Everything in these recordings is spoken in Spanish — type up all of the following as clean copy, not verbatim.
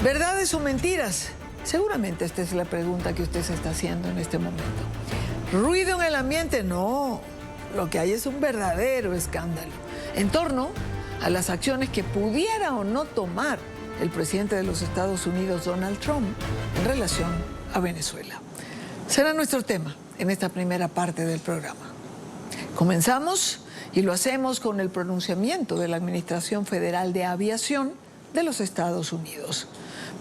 ¿Verdades o mentiras? Seguramente esta es la pregunta que usted se está haciendo en este momento. ¿Ruido en el ambiente? No, lo que hay es un verdadero escándalo en torno a las acciones que pudiera o no tomar el presidente de los Estados Unidos, Donald Trump, en relación a Venezuela. Será nuestro tema en esta primera parte del programa. Comenzamos y lo hacemos con el pronunciamiento de la Administración Federal de Aviación de los Estados Unidos.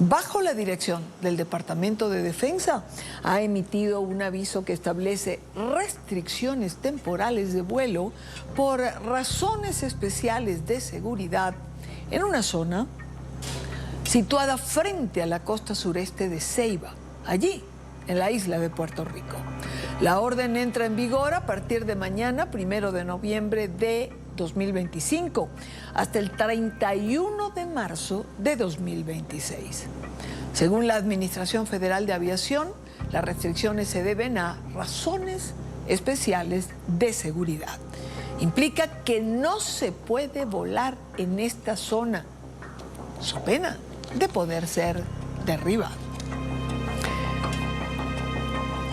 Bajo la dirección del Departamento de Defensa, ha emitido un aviso que establece restricciones temporales de vuelo por razones especiales de seguridad en una zona situada frente a la costa sureste de Ceiba, allí, en la isla de Puerto Rico. La orden entra en vigor a partir de mañana, 1 de noviembre de 2025, hasta el 31 de marzo de 2026. Según la Administración Federal de Aviación, las restricciones se deben a razones especiales de seguridad. Implica que no se puede volar en esta zona, so pena de poder ser derribado.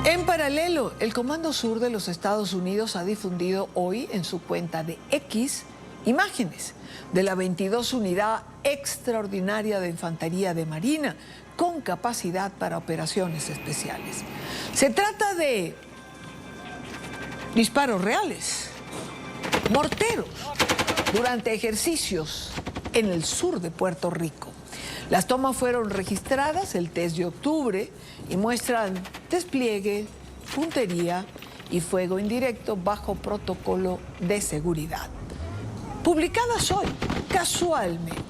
En paralelo, el Comando Sur de los Estados Unidos ha difundido hoy en su cuenta de X imágenes de la 22 Unidad Extraordinaria de Infantería de Marina con capacidad para operaciones especiales. Se trata de disparos reales, morteros, durante ejercicios en el sur de Puerto Rico. Las tomas fueron registradas el 3 de octubre y muestran despliegue, puntería y fuego indirecto bajo protocolo de seguridad. Publicadas hoy, casualmente.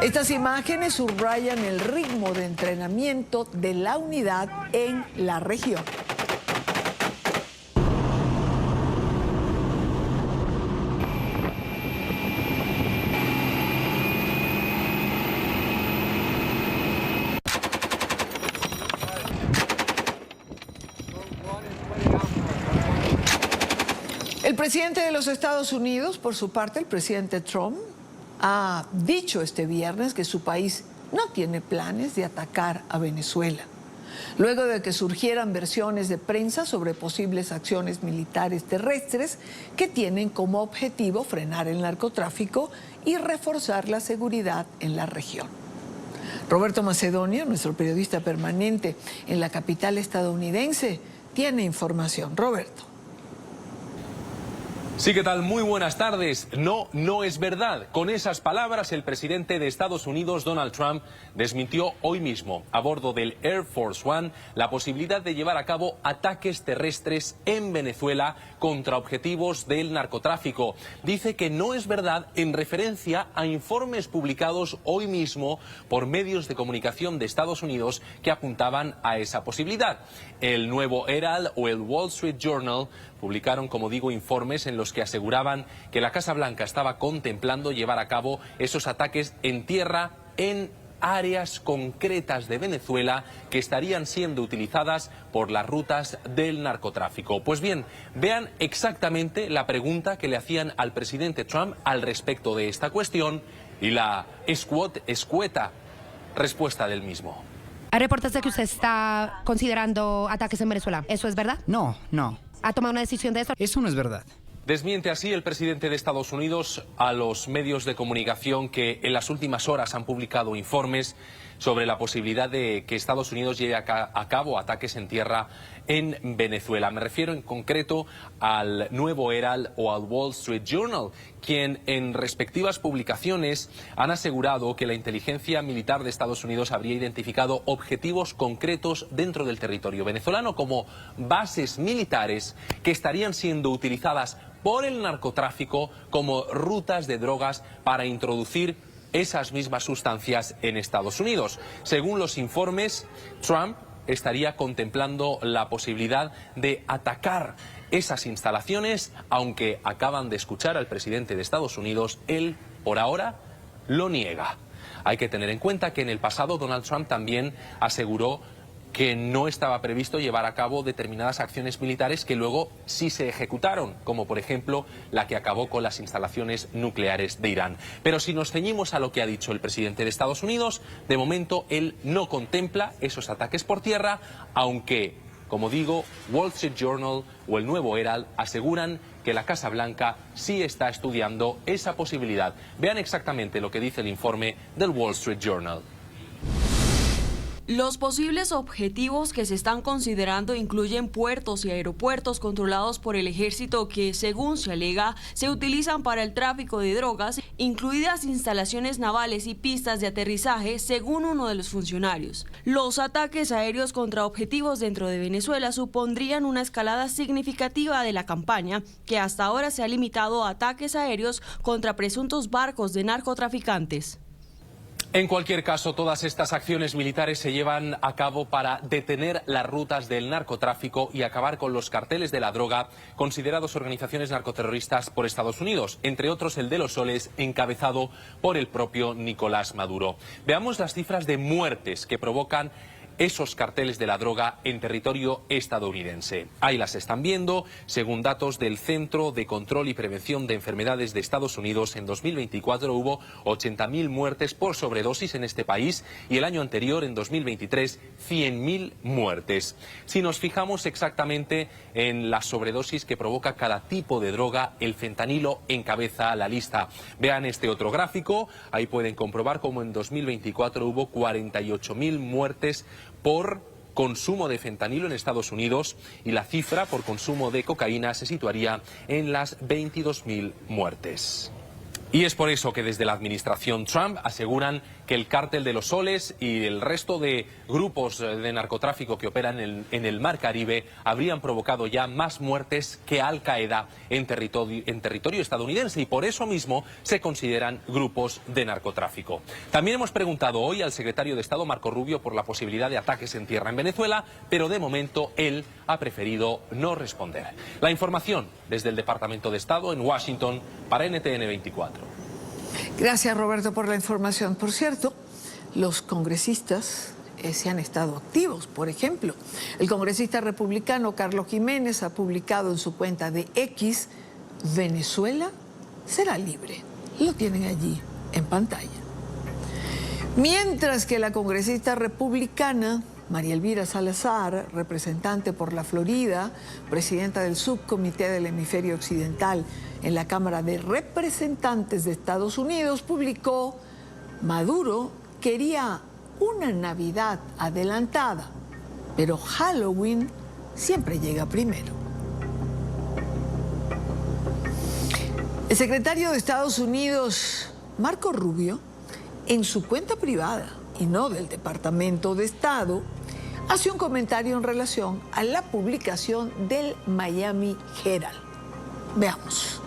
Estas imágenes subrayan el ritmo de entrenamiento de la unidad en la región. El presidente de los Estados Unidos, por su parte, el presidente Trump, ha dicho este viernes que su país no tiene planes de atacar a Venezuela, luego de que surgieran versiones de prensa sobre posibles acciones militares terrestres que tienen como objetivo frenar el narcotráfico y reforzar la seguridad en la región. Roberto Macedonio, nuestro periodista permanente en la capital estadounidense, tiene información. Roberto. Sí, ¿qué tal? Muy buenas tardes. No es verdad. Con esas palabras, el presidente de Estados Unidos, Donald Trump, desmintió hoy mismo, a bordo del Air Force One, la posibilidad de llevar a cabo ataques terrestres en Venezuela contra objetivos del narcotráfico. Dice que no es verdad en referencia a informes publicados hoy mismo por medios de comunicación de Estados Unidos que apuntaban a esa posibilidad. El Nuevo Herald o el Wall Street Journal publicaron, como digo, informes en los que aseguraban que la Casa Blanca estaba contemplando llevar a cabo esos ataques en tierra en áreas concretas de Venezuela que estarían siendo utilizadas por las rutas del narcotráfico. Pues bien, vean exactamente la pregunta que le hacían al presidente Trump al respecto de esta cuestión y la escueta respuesta del mismo. Hay reportes de que usted está considerando ataques en Venezuela. ¿Eso es verdad? No. ¿Ha tomado una decisión de eso? Eso no es verdad. Desmiente así el presidente de Estados Unidos a los medios de comunicación que en las últimas horas han publicado informes sobre la posibilidad de que Estados Unidos lleve a cabo ataques en tierra en Venezuela. Me refiero en concreto al Nuevo Herald o al Wall Street Journal, quien en respectivas publicaciones han asegurado que la inteligencia militar de Estados Unidos habría identificado objetivos concretos dentro del territorio venezolano como bases militares que estarían siendo utilizadas por el narcotráfico como rutas de drogas para introducir esas mismas sustancias en Estados Unidos. Según los informes, Trump estaría contemplando la posibilidad de atacar esas instalaciones, aunque acaban de escuchar al presidente de Estados Unidos, él, por ahora, lo niega. Hay que tener en cuenta que en el pasado Donald Trump también aseguró que no estaba previsto llevar a cabo determinadas acciones militares que luego sí se ejecutaron, como por ejemplo la que acabó con las instalaciones nucleares de Irán. Pero si nos ceñimos a lo que ha dicho el presidente de Estados Unidos, de momento él no contempla esos ataques por tierra, aunque, como digo, Wall Street Journal o el Nuevo Herald aseguran que la Casa Blanca sí está estudiando esa posibilidad. Vean exactamente lo que dice el informe del Wall Street Journal. Los posibles objetivos que se están considerando incluyen puertos y aeropuertos controlados por el ejército que, según se alega, se utilizan para el tráfico de drogas, incluidas instalaciones navales y pistas de aterrizaje, según uno de los funcionarios. Los ataques aéreos contra objetivos dentro de Venezuela supondrían una escalada significativa de la campaña, que hasta ahora se ha limitado a ataques aéreos contra presuntos barcos de narcotraficantes. En cualquier caso, todas estas acciones militares se llevan a cabo para detener las rutas del narcotráfico y acabar con los carteles de la droga considerados organizaciones narcoterroristas por Estados Unidos, entre otros el de los Soles, encabezado por el propio Nicolás Maduro. Veamos las cifras de muertes que provocan esos carteles de la droga en territorio estadounidense. Ahí las están viendo. Según datos del Centro de Control y Prevención de Enfermedades de Estados Unidos, en 2024 hubo 80.000 muertes por sobredosis en este país y el año anterior, en 2023, 100.000 muertes. Si nos fijamos exactamente en las sobredosis que provoca cada tipo de droga, el fentanilo encabeza la lista. Vean este otro gráfico. Ahí pueden comprobar cómo en 2024 hubo 48.000 muertes por consumo de fentanilo en Estados Unidos y la cifra por consumo de cocaína se situaría en las 22.000 muertes. Y es por eso que desde la administración Trump aseguran que el cártel de los Soles y el resto de grupos de narcotráfico que operan en el Mar Caribe habrían provocado ya más muertes que Al Qaeda en territorio estadounidense y por eso mismo se consideran grupos de narcotráfico. También hemos preguntado hoy al secretario de Estado Marco Rubio por la posibilidad de ataques en tierra en Venezuela, pero de momento él ha preferido no responder. La información desde el Departamento de Estado en Washington para NTN 24. Gracias, Roberto, por la información. Por cierto, los congresistas se han estado activos. Por ejemplo, el congresista republicano Carlos Jiménez ha publicado en su cuenta de X: Venezuela será libre. Lo tienen allí en pantalla. Mientras que la congresista republicana María Elvira Salazar, representante por la Florida, presidenta del subcomité del hemisferio occidental en la Cámara de Representantes de Estados Unidos, publicó: Maduro quería una Navidad adelantada, pero Halloween siempre llega primero. El secretario de Estados Unidos, Marco Rubio, en su cuenta privada y no del Departamento de Estado, hace un comentario en relación a la publicación del Miami Herald. Veamos.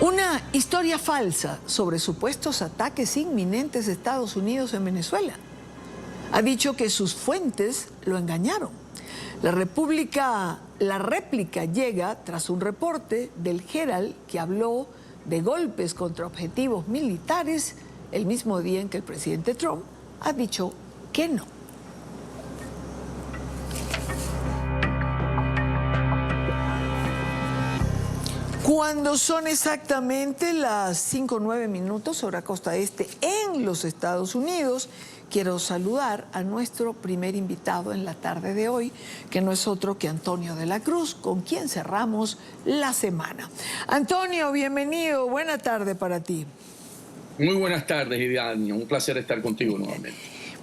Una historia falsa sobre supuestos ataques inminentes de Estados Unidos en Venezuela. Ha dicho que sus fuentes lo engañaron. La réplica llega tras un reporte del Herald que habló de golpes contra objetivos militares el mismo día en que el presidente Trump ha dicho que no. Cuando son exactamente las 5:09 minutos, hora costa este, en los Estados Unidos, quiero saludar a nuestro primer invitado en la tarde de hoy, que no es otro que Antonio de la Cruz, con quien cerramos la semana. Antonio, bienvenido, buena tarde para ti. Muy buenas tardes, Idiania, un placer estar contigo nuevamente.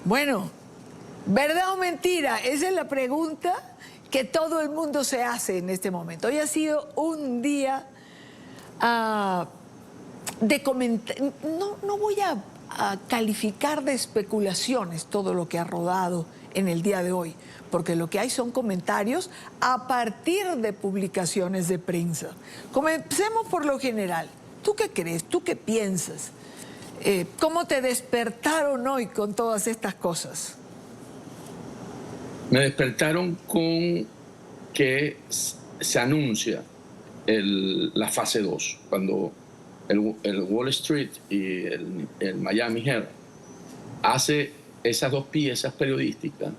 Bueno, ¿verdad o mentira? Esa es la pregunta que todo el mundo se hace en este momento. Hoy ha sido un día de comentar, no voy a calificar de especulaciones todo lo que ha rodado en el día de hoy, porque lo que hay son comentarios a partir de publicaciones de prensa. Comencemos por lo general. ¿Tú qué crees? ¿Tú qué piensas? ¿Cómo te despertaron hoy con todas estas cosas? Me despertaron con que se anuncia la fase 2, cuando el Wall Street y el Miami Herald hace esas dos piezas periodísticas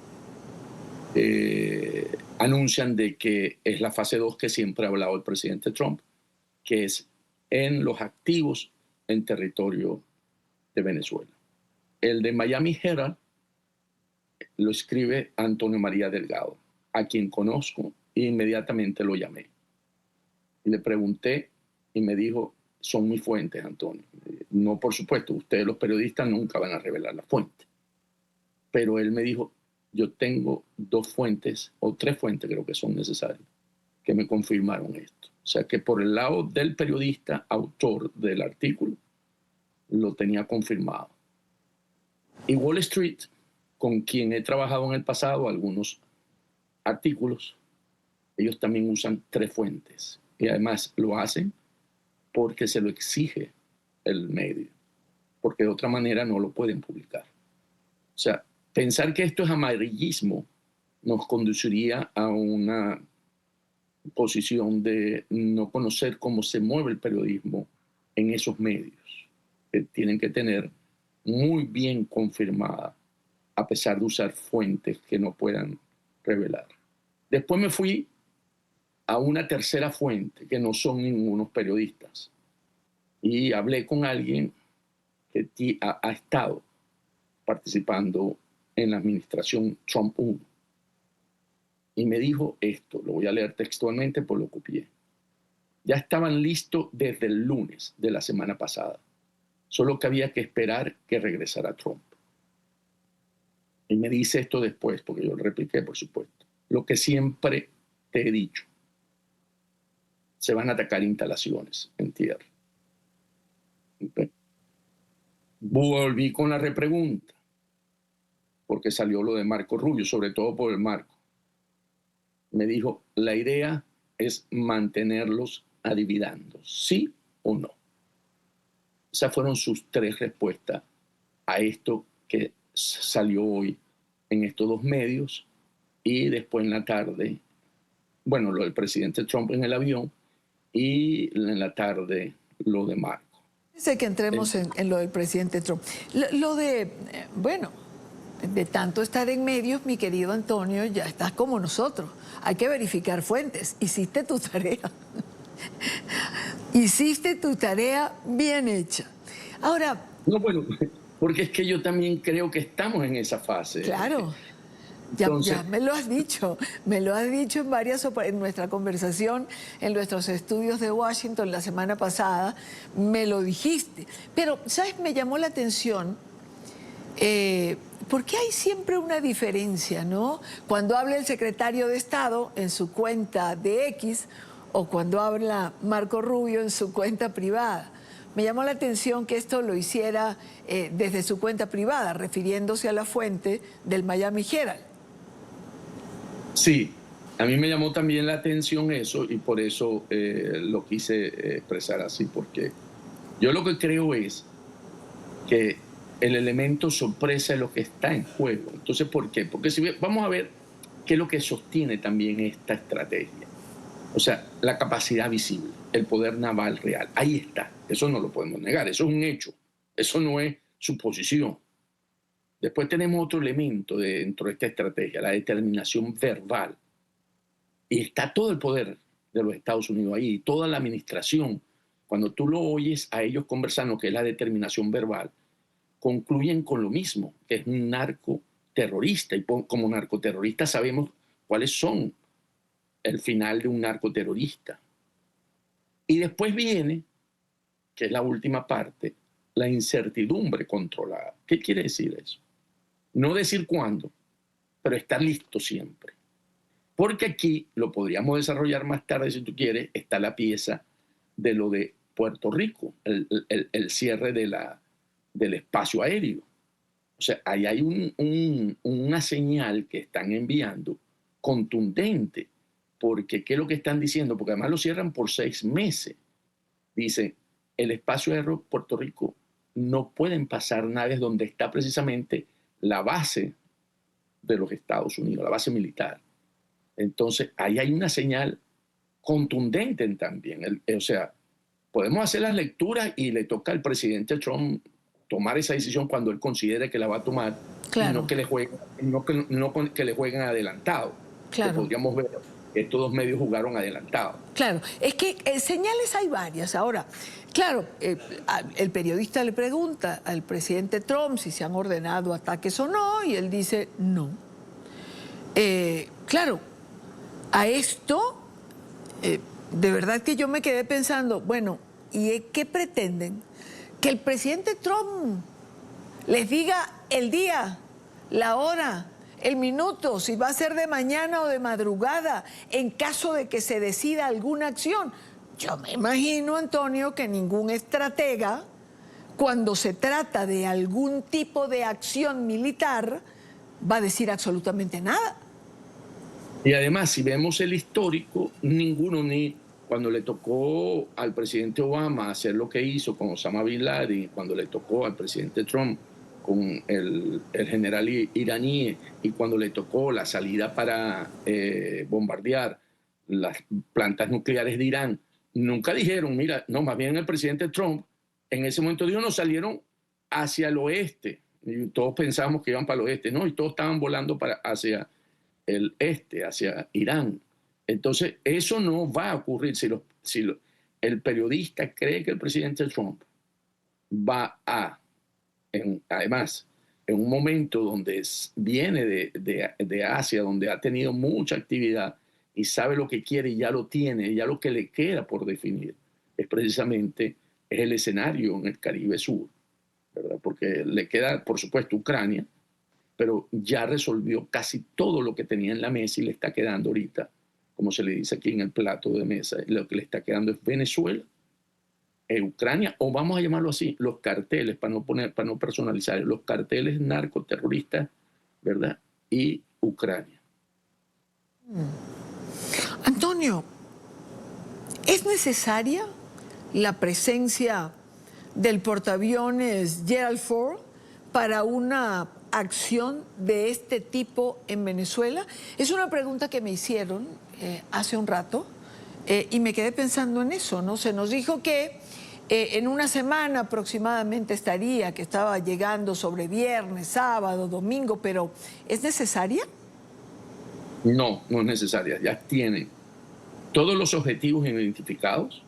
anuncian de que es la fase 2 que siempre ha hablado el presidente Trump, que es en los activos en territorio de Venezuela. El de Miami Herald lo escribe Antonio María Delgado, a quien conozco, e inmediatamente lo llamé. Y le pregunté y me dijo, son mis fuentes, Antonio. No, por supuesto, ustedes los periodistas nunca van a revelar la fuente. Pero él me dijo, yo tengo 2 fuentes, o 3 fuentes creo que son necesarias, que me confirmaron esto. O sea que por el lado del periodista, autor del artículo, lo tenía confirmado. Y Wall Street, con quien he trabajado en el pasado algunos artículos, ellos también usan 3 fuentes. Y además lo hacen porque se lo exige el medio, porque de otra manera no lo pueden publicar. O sea, pensar que esto es amarillismo nos conduciría a una posición de no conocer cómo se mueve el periodismo en esos medios, que tienen que tener muy bien confirmada, a pesar de usar fuentes que no puedan revelar. Después me fui a una tercera fuente, que no son ningunos periodistas, y hablé con alguien que ha estado participando en la administración Trump 1. Y me dijo esto, lo voy a leer textualmente, pues lo copié. Ya estaban listos desde el lunes de la semana pasada, solo que había que esperar que regresara Trump. Y me dice esto después, porque yo lo repliqué, por supuesto. Lo que siempre te he dicho, se van a atacar instalaciones en tierra. Okay. Volví con la repregunta, porque salió lo de Marco Rubio, sobre todo por el Marco. Me dijo, la idea es mantenerlos adivinando, ¿sí o no? Esas fueron sus 3 respuestas a esto que salió hoy en estos 2 medios, y después en la tarde, bueno, lo del presidente Trump en el avión, y en la tarde lo de Marco. Dice que entremos en lo del presidente Trump. Lo de, bueno, de tanto estar en medios, mi querido Antonio, ya estás como nosotros. Hay que verificar fuentes. Hiciste tu tarea. Hiciste tu tarea bien hecha. Ahora... No, bueno, porque es que yo también creo que estamos en esa fase. Claro. Ya me lo has dicho en nuestra conversación, en nuestros estudios de Washington la semana pasada, me lo dijiste. Pero, ¿sabes? Me llamó la atención, porque hay siempre una diferencia, ¿no? Cuando habla el secretario de Estado en su cuenta de X, o cuando habla Marco Rubio en su cuenta privada. Me llamó la atención que esto lo hiciera desde su cuenta privada, refiriéndose a la fuente del Miami Herald. Sí, a mí me llamó también la atención eso, y por eso lo quise expresar así, porque yo lo que creo es que el elemento sorpresa es lo que está en juego. Entonces, ¿por qué? Porque vamos a ver qué es lo que sostiene también esta estrategia. O sea, la capacidad visible, el poder naval real, ahí está. Eso no lo podemos negar, eso es un hecho, eso no es suposición. Después tenemos otro elemento dentro de esta estrategia, la determinación verbal. Y está todo el poder de los Estados Unidos ahí, toda la administración. Cuando tú lo oyes a ellos conversando, que es la determinación verbal, concluyen con lo mismo, que es un narcoterrorista. Y como narcoterrorista sabemos cuáles son el final de un narcoterrorista. Y después viene, que es la última parte, la incertidumbre controlada. ¿Qué quiere decir eso? No decir cuándo, pero estar listo siempre. Porque aquí, lo podríamos desarrollar más tarde si tú quieres, está la pieza de lo de Puerto Rico, el cierre del espacio aéreo. O sea, ahí hay una señal que están enviando contundente, porque ¿qué es lo que están diciendo? Porque además lo cierran por 6 meses. Dicen, el espacio aéreo Puerto Rico no pueden pasar naves donde está precisamente la base de los Estados Unidos, la base militar. Entonces, ahí hay una señal contundente también. O sea, podemos hacer las lecturas y le toca al presidente Trump tomar esa decisión cuando él considere que la va a tomar, Claro. y no que le jueguen adelantado. Claro. Que podríamos ver que estos dos medios jugaron adelantado. Claro, es que señales hay varias. Ahora, claro, el periodista le pregunta al presidente Trump si se han ordenado ataques o no, y él dice no. Claro, a esto, de verdad que yo me quedé pensando, bueno, ¿y qué pretenden? Que el presidente Trump les diga el día, la hora, el minuto, si va a ser de mañana o de madrugada, en caso de que se decida alguna acción. Yo me imagino, Antonio, que ningún estratega, cuando se trata de algún tipo de acción militar, va a decir absolutamente nada. Y además, si vemos el histórico, ninguno, ni cuando le tocó al presidente Obama hacer lo que hizo con Osama Bin Laden, cuando le tocó al presidente Trump con el general iraní, y cuando le tocó la salida para bombardear las plantas nucleares de Irán, nunca dijeron, mira, no, más bien el presidente Trump en ese momento dijo, no, salieron hacia el oeste, y todos pensábamos que iban para el oeste, no, y todos estaban volando hacia el este, hacia Irán. Entonces, eso no va a ocurrir si el periodista cree que el presidente Trump va a, además, en un momento donde viene de Asia, donde ha tenido mucha actividad y sabe lo que quiere y ya lo tiene, ya lo que le queda por definir es precisamente el escenario en el Caribe Sur, ¿verdad? Porque le queda, por supuesto, Ucrania, pero ya resolvió casi todo lo que tenía en la mesa y le está quedando ahorita, como se le dice aquí en el plato de mesa, lo que le está quedando es Venezuela, Ucrania, o vamos a llamarlo así, los carteles, para no personalizar, los carteles narcoterroristas, ¿verdad? Y Ucrania. Antonio, ¿es necesaria la presencia del portaaviones Gerald Ford para una acción de este tipo en Venezuela? Es una pregunta que me hicieron hace un rato y me quedé pensando en eso, ¿no? Se nos dijo que en una semana aproximadamente que estaba llegando sobre viernes, sábado, domingo, pero ¿es necesaria? No, no es necesaria. Ya tienen todos los objetivos identificados.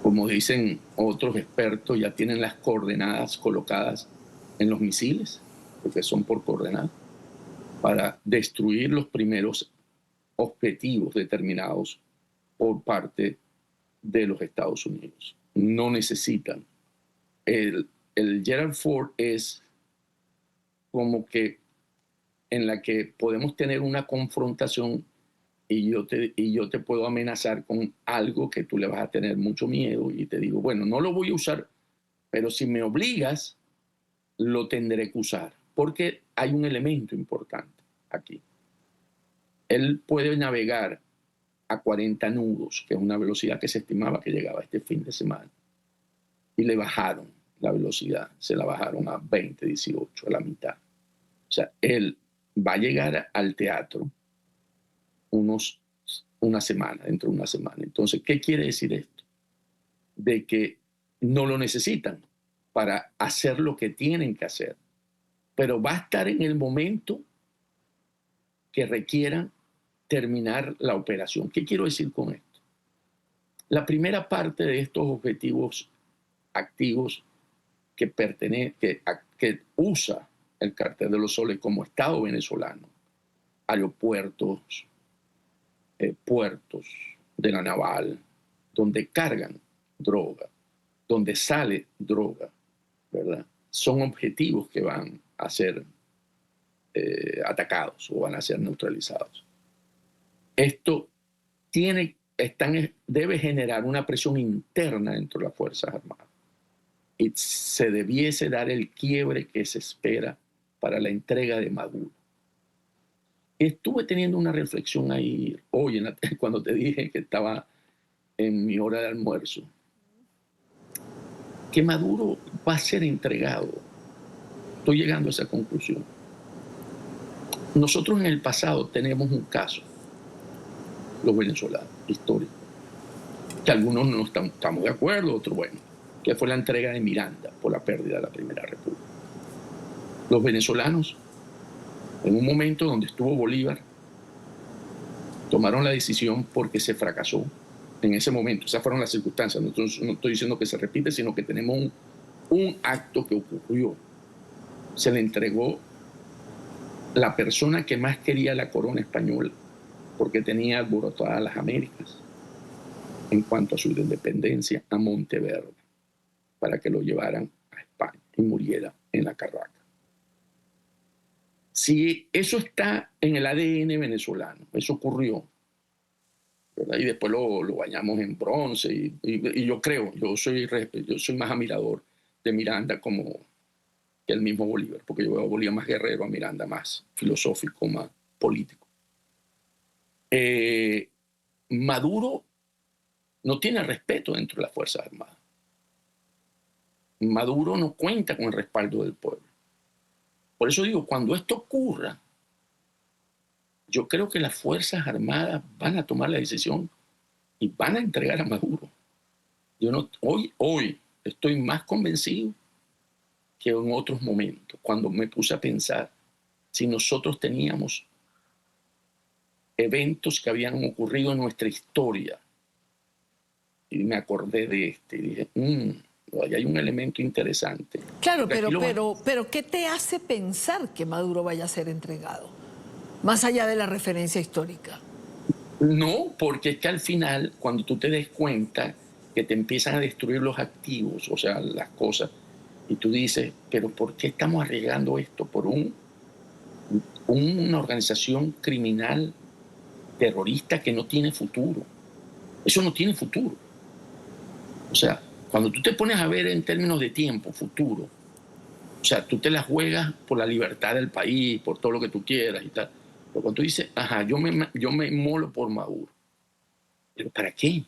Como dicen otros expertos, ya tienen las coordenadas colocadas en los misiles, porque son por coordenadas, para destruir los primeros objetivos determinados por parte de los Estados Unidos. No necesitan. El Gerald Ford es como que en la que podemos tener una confrontación y yo te puedo amenazar con algo que tú le vas a tener mucho miedo y te digo, bueno, no lo voy a usar, pero si me obligas, lo tendré que usar, porque hay un elemento importante aquí. Él puede navegar a 40 nudos, que es una velocidad que se estimaba que llegaba este fin de semana, y le bajaron la velocidad, se la bajaron a 20, 18, a la mitad. O sea, él va a llegar al teatro una semana, dentro de una semana. Entonces, ¿qué quiere decir esto? De que no lo necesitan para hacer lo que tienen que hacer, pero va a estar en el momento que requieran terminar la operación. ¿Qué quiero decir con esto? La primera parte de estos objetivos activos que usa el Cartel de los Soles como Estado venezolano, aeropuertos, puertos de la naval, donde cargan droga, donde sale droga, ¿verdad? Son objetivos que van a ser atacados o van a ser neutralizados. Esto debe generar una presión interna dentro de las Fuerzas Armadas y se debiese dar el quiebre que se espera para la entrega de Maduro. Estuve teniendo una reflexión ahí hoy cuando te dije que estaba en mi hora de almuerzo, que Maduro va a ser entregado. Estoy llegando a esa conclusión. Nosotros en el pasado tenemos un caso, los venezolanos, histórico, que algunos no estamos de acuerdo, otros bueno, que fue la entrega de Miranda por la pérdida de la Primera República. Los venezolanos, en un momento donde estuvo Bolívar, tomaron la decisión porque se fracasó en ese momento. Esas fueron las circunstancias. No estoy diciendo que se repite, sino que tenemos un acto que ocurrió. Se le entregó la persona que más quería la corona española, porque tenía alborotadas las Américas en cuanto a su independencia, a Monteverde, para que lo llevaran a España y muriera en la Carraca. Si eso está en el ADN venezolano, eso ocurrió, ¿verdad? Y después lo bañamos en bronce, y yo creo, yo soy más admirador de Miranda como que el mismo Bolívar, porque yo veo a Bolívar más guerrero, a Miranda más filosófico, más político. Maduro no tiene respeto dentro de las Fuerzas Armadas. Maduro no cuenta con el respaldo del pueblo. Por eso digo, cuando esto ocurra, yo creo que las Fuerzas Armadas van a tomar la decisión y van a entregar a Maduro. Hoy estoy más convencido que en otros momentos, cuando me puse a pensar si nosotros teníamos eventos que habían ocurrido en nuestra historia. Y me acordé de este y dije, ahí hay un elemento interesante. Claro, pero ¿qué te hace pensar que Maduro vaya a ser entregado? Más allá de la referencia histórica. No, porque es que al final, cuando tú te des cuenta que te empiezan a destruir los activos, o sea, las cosas, y tú dices, pero ¿por qué estamos arriesgando esto? Por una organización criminal terrorista que no tiene futuro. Eso no tiene futuro. O sea, cuando tú te pones a ver en términos de tiempo, futuro, o sea, tú te la juegas por la libertad del país, por todo lo que tú quieras y tal. Pero cuando tú dices, yo me molo por Maduro. ¿Pero para qué?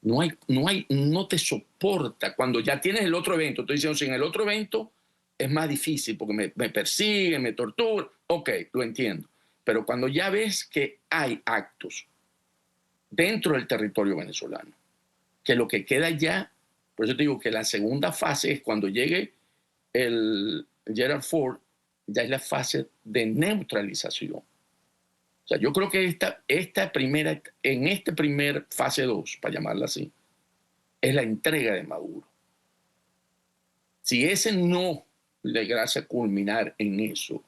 No te soporta. Cuando ya tienes el otro evento, estoy diciendo, si en el otro evento es más difícil porque me persiguen, me torturan, ok, lo entiendo. Pero cuando ya ves que hay actos dentro del territorio venezolano, que lo que queda ya, por eso te digo que la segunda fase es cuando llegue el Gerald Ford, ya es la fase de neutralización. O sea, yo creo que en este primer fase 2, para llamarla así, es la entrega de Maduro. Si ese no llegase a culminar en eso,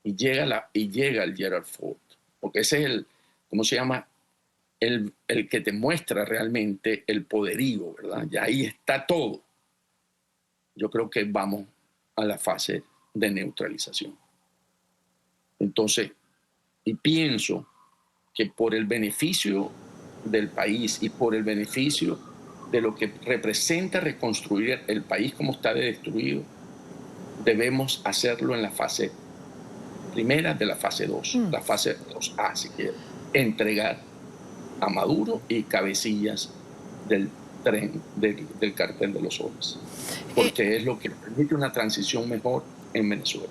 y llega el Gerald Ford, porque ese es ¿cómo se llama? El que te muestra realmente el poderío, ¿verdad? Y ahí está todo. Yo creo que vamos a la fase de neutralización. Entonces, y pienso que por el beneficio del país y por el beneficio de lo que representa reconstruir el país como está destruido, debemos hacerlo en la fase primera de la fase 2, la fase 2A, si quieres, entregar a Maduro y cabecillas del tren, del cartel de los soles, porque es lo que permite una transición mejor en Venezuela.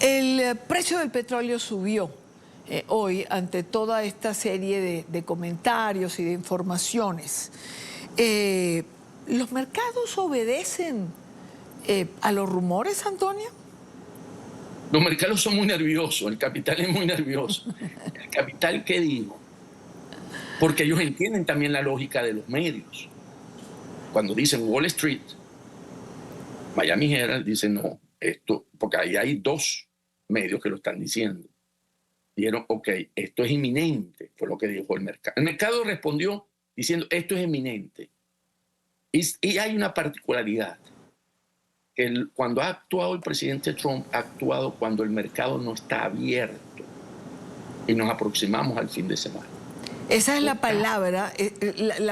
El precio del petróleo subió hoy ante toda esta serie de comentarios y de informaciones. ¿Los mercados obedecen a los rumores, Antonio? Los mercados son muy nerviosos, el capital es muy nervioso. ¿El capital qué digo? Porque ellos entienden también la lógica de los medios. Cuando dicen Wall Street, Miami Herald dice no, esto, porque ahí hay dos medios que lo están diciendo. Dijeron, ok, esto es inminente, fue lo que dijo el mercado. El mercado respondió diciendo, esto es inminente. Y hay una particularidad, que cuando ha actuado el presidente Trump, ha actuado cuando el mercado no está abierto y nos aproximamos al fin de semana. Esa es la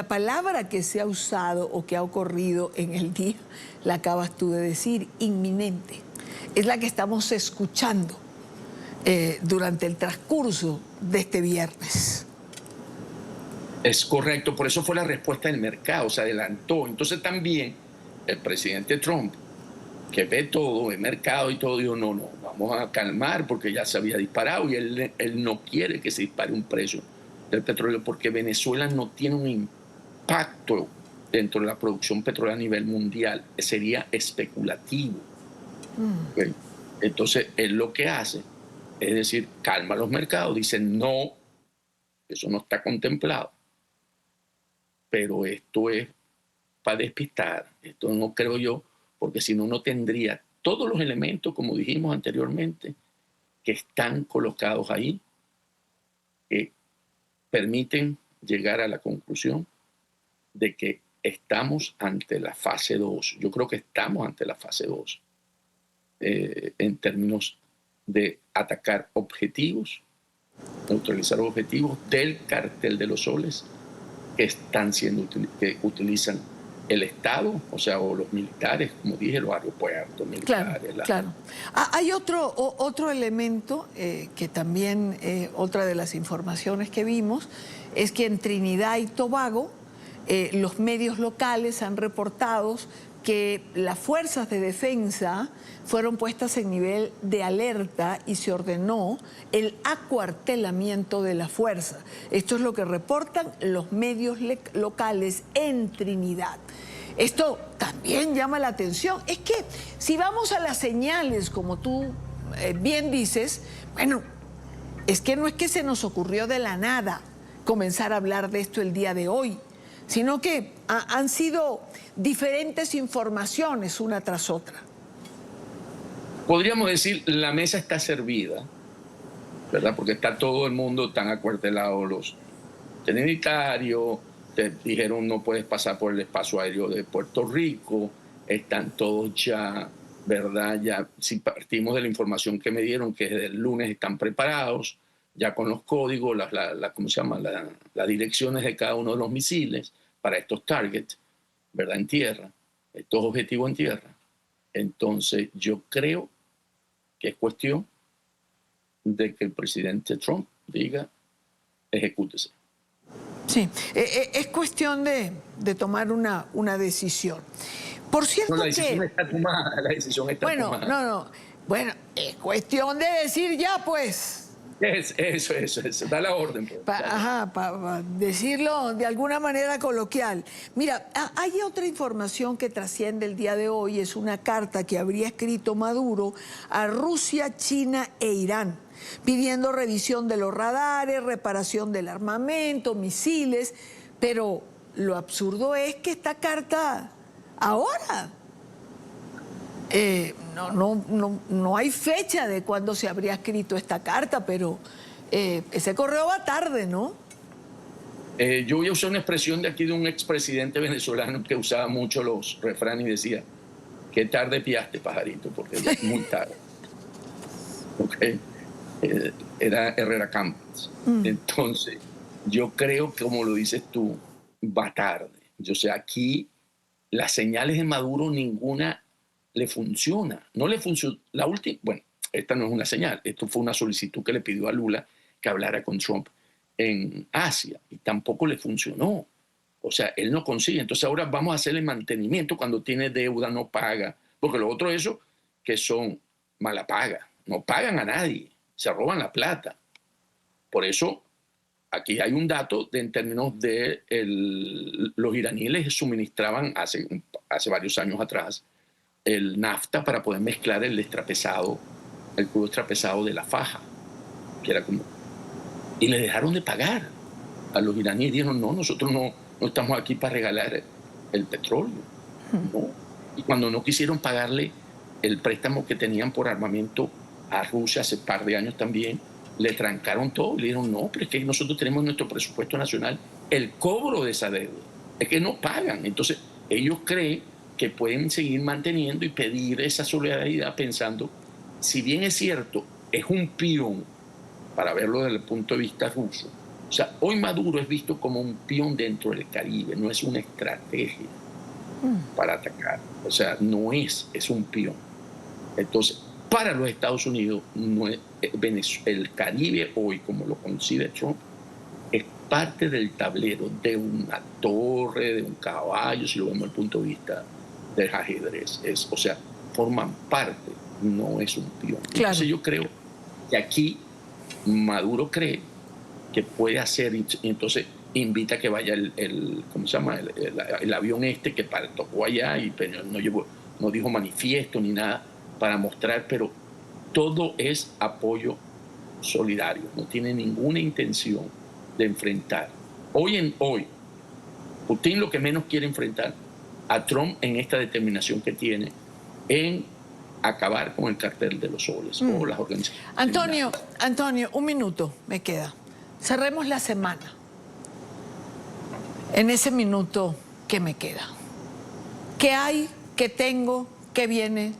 palabra que se ha usado o que ha ocurrido en el día, la acabas tú de decir, inminente. Es la que estamos escuchando durante el transcurso de este viernes. Es correcto, por eso fue la respuesta del mercado, se adelantó. Entonces también el presidente Trump, que ve todo, el mercado y todo, dijo, no, vamos a calmar porque ya se había disparado y él no quiere que se dispare un precio del petróleo porque Venezuela no tiene un impacto dentro de la producción petrolera a nivel mundial. Sería especulativo. ¿Okay? Entonces, él lo que hace es decir, calma los mercados, dice no, eso no está contemplado. Pero esto es para despistar, esto no creo yo, porque si no, no tendría todos los elementos, como dijimos anteriormente, que están colocados ahí, que permiten llegar a la conclusión de que estamos ante la fase 2. Yo creo que estamos ante la fase 2 en términos de atacar objetivos, neutralizar objetivos del cartel de los soles que están siendo que utilizan el Estado, o sea, o los militares, como dije, los aeropuertos militares. Claro. Hay otro elemento que también, otra de las informaciones que vimos, es que en Trinidad y Tobago los medios locales han reportado que las fuerzas de defensa fueron puestas en nivel de alerta y se ordenó el acuartelamiento de la fuerza. Esto es lo que reportan los medios locales en Trinidad. Esto también llama la atención. Es que si vamos a las señales, como tú bien dices, bueno, es que no es que se nos ocurrió de la nada comenzar a hablar de esto el día de hoy, sino que han sido diferentes informaciones una tras otra. Podríamos decir, la mesa está servida, ¿verdad? Porque está todo el mundo tan acuartelado, los trinitarios, te dijeron no puedes pasar por el espacio aéreo de Puerto Rico, están todos ya, ¿verdad? Ya, si partimos de la información que me dieron, que desde el lunes están preparados, ya con los códigos, ¿cómo se llama? Las direcciones de cada uno de los misiles para estos targets, ¿verdad? En tierra, estos objetivos en tierra. Entonces, yo creo que es cuestión de que el presidente Trump diga, ejecútese. Sí, es cuestión de tomar una decisión. Por cierto no, la decisión está tomada, la decisión está tomada. Bueno, es cuestión de decir ya, pues. Eso, da la orden. Pues. Para decirlo de alguna manera coloquial. Mira, hay otra información que trasciende el día de hoy, es una carta que habría escrito Maduro a Rusia, China e Irán, pidiendo revisión de los radares, reparación del armamento, misiles, pero lo absurdo es que esta carta ahora... No hay fecha de cuándo se habría escrito esta carta, pero ese correo va tarde, ¿no? Yo voy a usar una expresión de aquí de un expresidente venezolano que usaba mucho los refranes y decía, qué tarde piaste, pajarito, porque es muy tarde. Okay. Era Herrera Campos. Entonces, yo creo que, como lo dices tú, va tarde. O sea, aquí las señales de Maduro ninguna le funciona. No le funciona. La última, bueno, esta no es una señal, esto fue una solicitud que le pidió a Lula que hablara con Trump en Asia y tampoco le funcionó. O sea, él no consigue. Entonces ahora vamos a hacerle mantenimiento cuando tiene deuda, no paga. Porque lo otro es eso, que son mala paga. No pagan a nadie, se roban la plata. Por eso aquí hay un dato en términos de los iraníes les suministraban hace varios años atrás el nafta para poder mezclar el extrapesado, el crudo extrapesado de la faja, que era como... Y le dejaron de pagar a los iraníes. Dijeron, no, nosotros no estamos aquí para regalar el petróleo. No. Y cuando no quisieron pagarle el préstamo que tenían por armamento a Rusia hace un par de años también, le trancaron todo. Le dijeron, no, pero es que nosotros tenemos en nuestro presupuesto nacional el cobro de esa deuda. Es que no pagan. Entonces, ellos creen que pueden seguir manteniendo y pedir esa solidaridad pensando, si bien es cierto, es un peón, para verlo desde el punto de vista ruso. O sea, hoy Maduro es visto como un peón dentro del Caribe, no es una estrategia para atacar. O sea, no es un peón. Entonces, para los Estados Unidos, no es, el Caribe hoy, como lo concibe Trump, es parte del tablero de una torre, de un caballo, si lo vemos desde el punto de vista del ajedrez. O sea, forman parte, no es un peón. Claro. Entonces yo creo que aquí Maduro cree que puede hacer, y entonces invita a que vaya ¿cómo se llama? El avión que tocó allá, pero no dijo manifiesto ni nada para mostrar, pero todo es apoyo solidario, no tiene ninguna intención de enfrentar. Hoy, Putin lo que menos quiere enfrentar a Trump en esta determinación que tiene en acabar con el cartel de los soles o las organizaciones. Antonio, un minuto me queda. Cerremos la semana. En ese minuto, ¿qué me queda? ¿Qué hay? ¿Qué tengo? ¿Qué viene?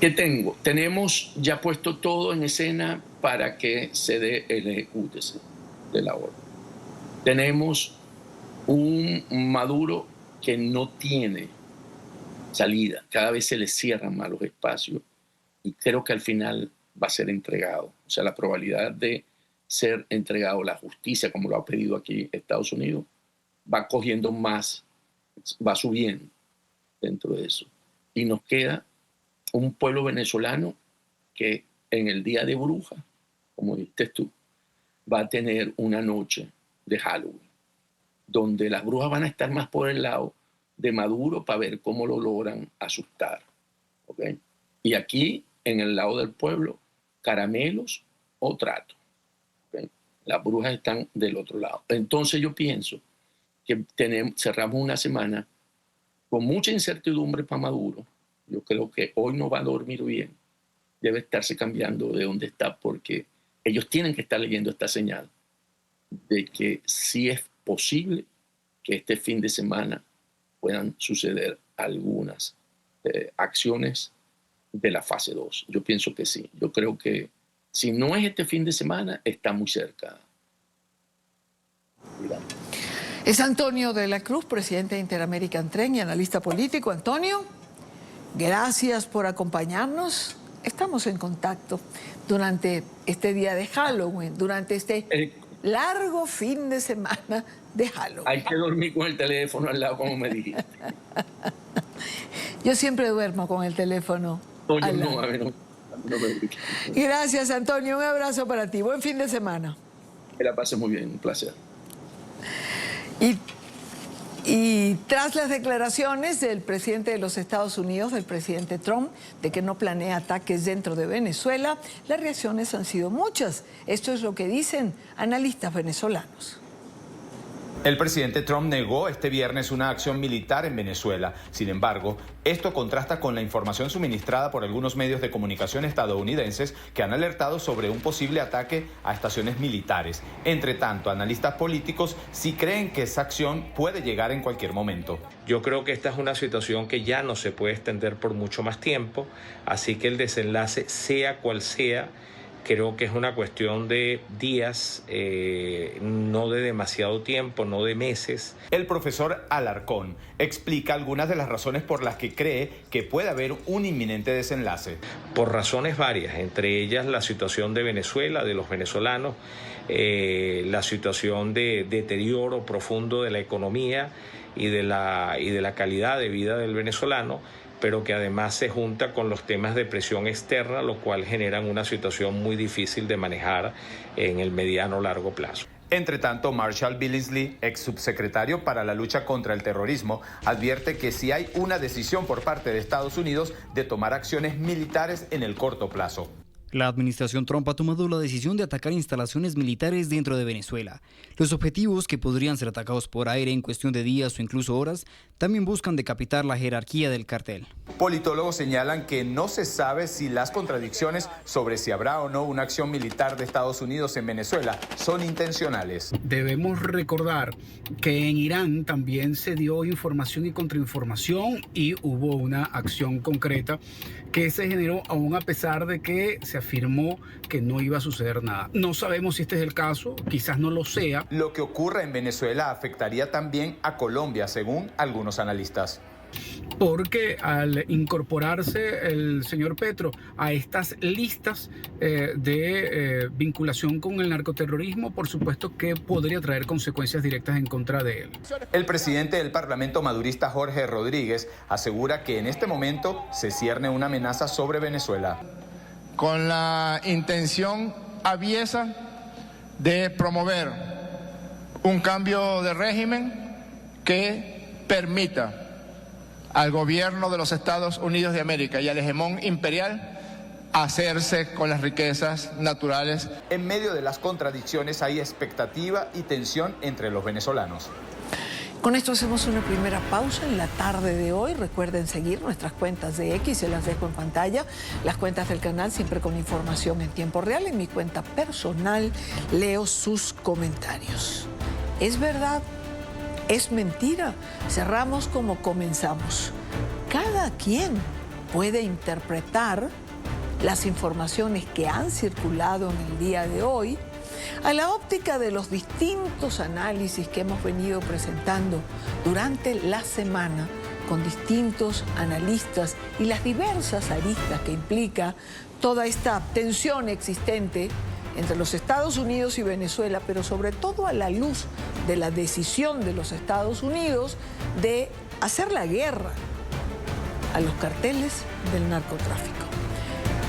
¿Qué tengo? Tenemos ya puesto todo en escena para que se dé el ejecútese de la orden. Tenemos un Maduro que no tiene salida. Cada vez se le cierran más los espacios y creo que al final va a ser entregado. O sea, la probabilidad de ser entregado a la justicia, como lo ha pedido aquí Estados Unidos, va cogiendo más, va subiendo dentro de eso. Y nos queda un pueblo venezolano que en el día de bruja, como dijiste tú, va a tener una noche de Halloween, donde las brujas van a estar más por el lado de Maduro para ver cómo lo logran asustar. ¿Okay? Y aquí, en el lado del pueblo, caramelos o trato. ¿Okay? Las brujas están del otro lado. Entonces yo pienso que cerramos una semana con mucha incertidumbre para Maduro. Yo creo que hoy no va a dormir bien. Debe estarse cambiando de donde está porque ellos tienen que estar leyendo esta señal de que sí es posible que este fin de semana puedan suceder algunas acciones de la fase 2. Yo pienso que sí. Yo creo que si no es este fin de semana, está muy cerca. Mira. Es Antonio de la Cruz, presidente de Interamerican Trend y analista político. Antonio, gracias por acompañarnos. Estamos en contacto durante este día de Halloween, durante este largo fin de semana de Halloween. Hay que dormir con el teléfono al lado, como me dijiste. Yo siempre duermo con el teléfono al lado. No me digas. Gracias, Antonio. Un abrazo para ti. Buen fin de semana. Que la pases muy bien. Un placer. Y tras las declaraciones del presidente de los Estados Unidos, del presidente Trump, de que no planea ataques dentro de Venezuela, las reacciones han sido muchas. Esto es lo que dicen analistas venezolanos. El presidente Trump negó este viernes una acción militar en Venezuela. Sin embargo, esto contrasta con la información suministrada por algunos medios de comunicación estadounidenses que han alertado sobre un posible ataque a estaciones militares. Entre tanto, analistas políticos sí creen que esa acción puede llegar en cualquier momento. Yo creo que esta es una situación que ya no se puede extender por mucho más tiempo, así que el desenlace, sea cual sea, creo que es una cuestión de días, no de demasiado tiempo, no de meses. El profesor Alarcón explica algunas de las razones por las que cree que puede haber un inminente desenlace. Por razones varias, entre ellas la situación de Venezuela, de los venezolanos, la situación de deterioro profundo de la economía y de la calidad de vida del venezolano, pero que además se junta con los temas de presión externa, lo cual generan una situación muy difícil de manejar en el mediano o largo plazo. Entre tanto, Marshall Billingsley, ex subsecretario para la lucha contra el terrorismo, advierte que si hay una decisión por parte de Estados Unidos de tomar acciones militares en el corto plazo. La administración Trump ha tomado la decisión de atacar instalaciones militares dentro de Venezuela. Los objetivos, que podrían ser atacados por aire en cuestión de días o incluso horas, también buscan decapitar la jerarquía del cartel. Politólogos señalan que no se sabe si las contradicciones sobre si habrá o no una acción militar de Estados Unidos en Venezuela son intencionales. Debemos recordar que en Irán también se dio información y contrainformación y hubo una acción concreta que se generó aún a pesar de que se afirmó que no iba a suceder nada. No sabemos si este es el caso, quizás no lo sea. Lo que ocurra en Venezuela afectaría también a Colombia, según algunos analistas. Porque al incorporarse el señor Petro a estas listas de vinculación con el narcoterrorismo, por supuesto que podría traer consecuencias directas en contra de él. El presidente del Parlamento madurista, Jorge Rodríguez, asegura que en este momento se cierne una amenaza sobre Venezuela. Con la intención aviesa de promover un cambio de régimen que permita al gobierno de los Estados Unidos de América y al hegemón imperial hacerse con las riquezas naturales. En medio de las contradicciones hay expectativa y tensión entre los venezolanos. Con esto hacemos una primera pausa en la tarde de hoy. Recuerden seguir nuestras cuentas de X, se las dejo en pantalla. Las cuentas del canal siempre con información en tiempo real. En mi cuenta personal leo sus comentarios. ¿Es verdad? ¿Es mentira? Cerramos como comenzamos. Cada quien puede interpretar las informaciones que han circulado en el día de hoy a la óptica de los distintos análisis que hemos venido presentando durante la semana con distintos analistas y las diversas aristas que implica toda esta tensión existente entre los Estados Unidos y Venezuela, pero sobre todo a la luz de la decisión de los Estados Unidos de hacer la guerra a los carteles del narcotráfico.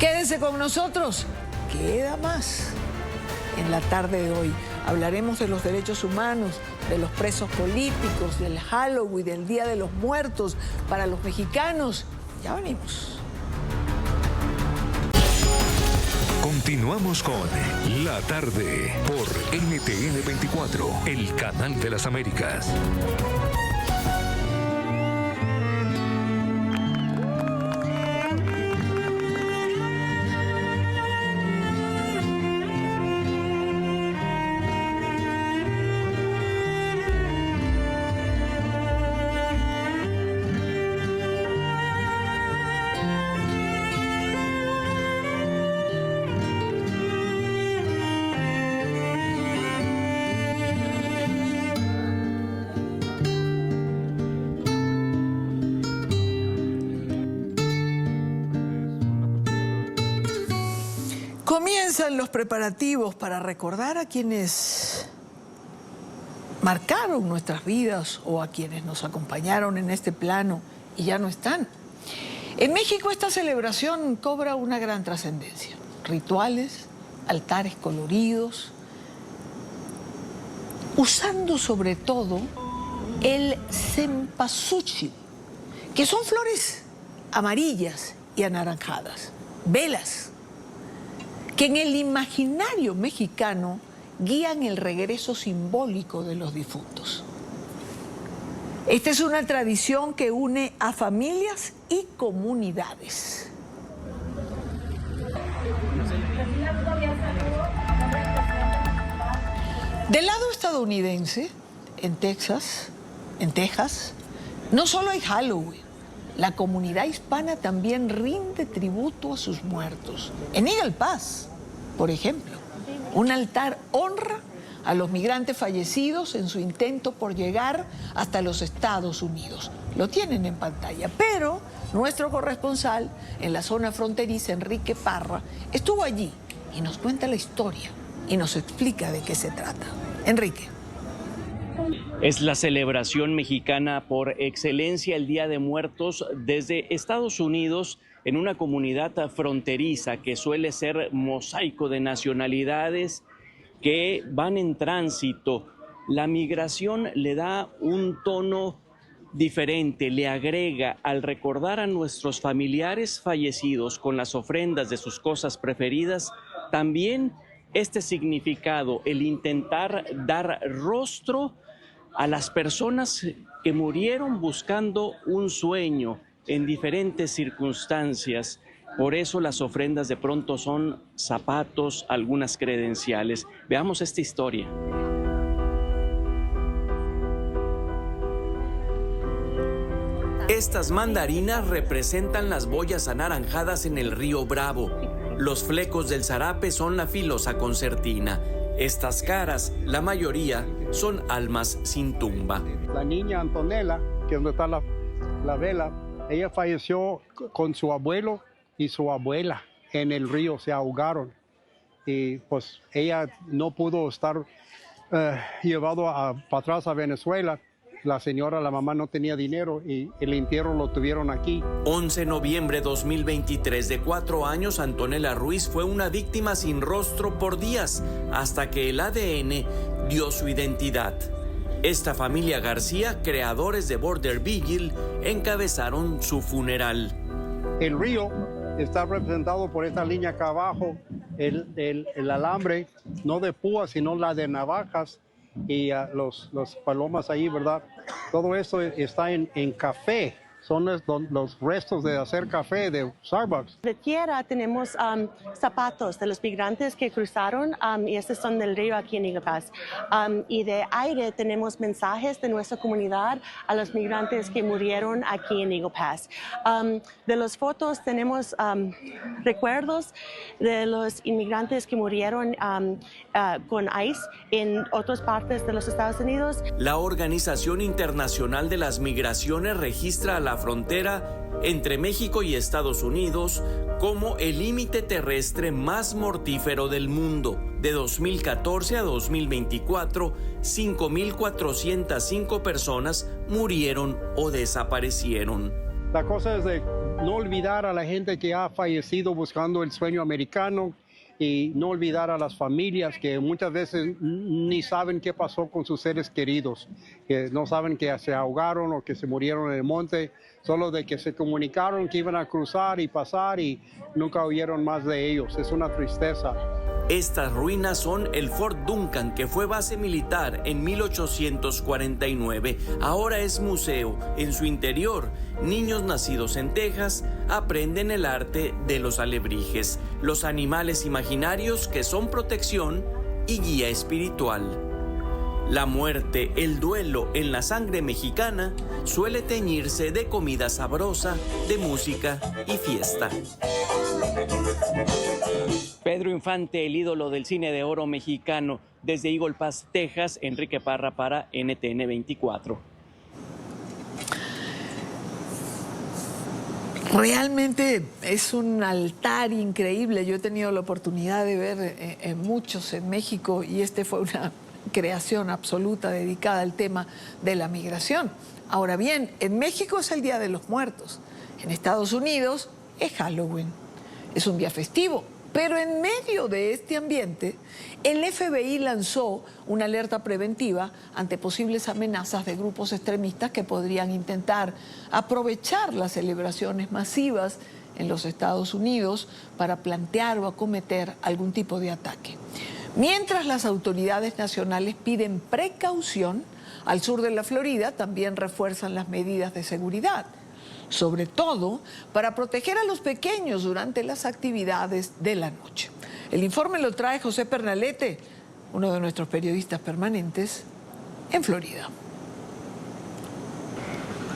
Quédese con nosotros, queda más. En la tarde de hoy hablaremos de los derechos humanos, de los presos políticos, del Halloween, del Día de los Muertos para los mexicanos. Ya venimos. Continuamos con La Tarde por NTN 24, el canal de las Américas. Comienzan los preparativos para recordar a quienes marcaron nuestras vidas o a quienes nos acompañaron en este plano y ya no están. En México esta celebración cobra una gran trascendencia. Rituales, altares coloridos, usando sobre todo el cempasúchil, que son flores amarillas y anaranjadas, velas, que en el imaginario mexicano guían el regreso simbólico de los difuntos. Esta es una tradición que une a familias y comunidades. Del lado estadounidense, en Texas, no solo hay Halloween. La comunidad hispana también rinde tributo a sus muertos. En Eagle Pass, por ejemplo, un altar honra a los migrantes fallecidos en su intento por llegar hasta los Estados Unidos. Lo tienen en pantalla, pero nuestro corresponsal en la zona fronteriza, Enrique Parra, estuvo allí y nos cuenta la historia y nos explica de qué se trata. Enrique. Es la celebración mexicana por excelencia, el Día de Muertos, desde Estados Unidos, en una comunidad fronteriza que suele ser mosaico de nacionalidades que van en tránsito. La migración le da un tono diferente, le agrega al recordar a nuestros familiares fallecidos con las ofrendas de sus cosas preferidas, también este significado, el intentar dar rostro a las personas que murieron buscando un sueño en diferentes circunstancias. Por eso las ofrendas de pronto son zapatos, algunas credenciales. Veamos esta historia. Estas mandarinas representan las boyas anaranjadas en el río Bravo. Los flecos del zarape son la filosa concertina. Estas caras, la mayoría, son almas sin tumba. La niña Antonella, que es donde está la vela, ella falleció con su abuelo y su abuela en el río, se ahogaron. Y pues ella no pudo estar llevado para atrás a Venezuela la señora, la mamá no tenía dinero y el entierro lo tuvieron aquí. 11 de noviembre de 2023, de 4 años, Antonella Ruiz fue una víctima sin rostro por días, hasta que el ADN dio su identidad. Esta familia García, creadores de Border Vigil, encabezaron su funeral. El río está representado por esta línea acá abajo, el alambre, no de púas, sino la de navajas, y los palomas ahí, ¿verdad? Todo esto está en café. Son los restos de hacer café de Starbucks. De tierra tenemos zapatos de los migrantes que cruzaron y estos son del río aquí en Eagle Pass. Y de aire tenemos mensajes de nuestra comunidad a los migrantes que murieron aquí en Eagle Pass. De las fotos tenemos recuerdos de los inmigrantes que murieron con ICE en otras partes de los Estados Unidos. La Organización Internacional de las Migraciones registra la frontera entre México y Estados Unidos como el límite terrestre más mortífero del mundo. De 2014 a 2024, 5.405 personas murieron o desaparecieron. La cosa es de no olvidar a la gente que ha fallecido buscando el sueño americano y no olvidar a las familias que muchas veces ni saben qué pasó con sus seres queridos, que no saben que se ahogaron o que se murieron en el monte, solo de que se comunicaron que iban a cruzar y pasar y nunca oyeron más de ellos. Es una tristeza. Estas ruinas son el Fort Duncan, que fue base militar en 1849. Ahora es museo. En su interior, niños nacidos en Texas aprenden el arte de los alebrijes, los animales imaginarios que son protección y guía espiritual. La muerte, el duelo en la sangre mexicana suele teñirse de comida sabrosa, de música y fiesta. Pedro Infante, el ídolo del cine de oro mexicano. Desde Eagle Pass, Texas, Enrique Parra para NTN 24. Realmente es un altar increíble. Yo he tenido la oportunidad de ver muchos en México y este fue una creación absoluta dedicada al tema de la migración. Ahora bien, en México es el Día de los Muertos. En Estados Unidos es Halloween. Es un día festivo. Pero en medio de este ambiente, el FBI lanzó una alerta preventiva ante posibles amenazas de grupos extremistas que podrían intentar aprovechar las celebraciones masivas en los Estados Unidos para plantear o acometer algún tipo de ataque. Mientras las autoridades nacionales piden precaución, al sur de la Florida también refuerzan las medidas de seguridad, sobre todo para proteger a los pequeños durante las actividades de la noche. El informe lo trae José Pernalete, uno de nuestros periodistas permanentes en Florida.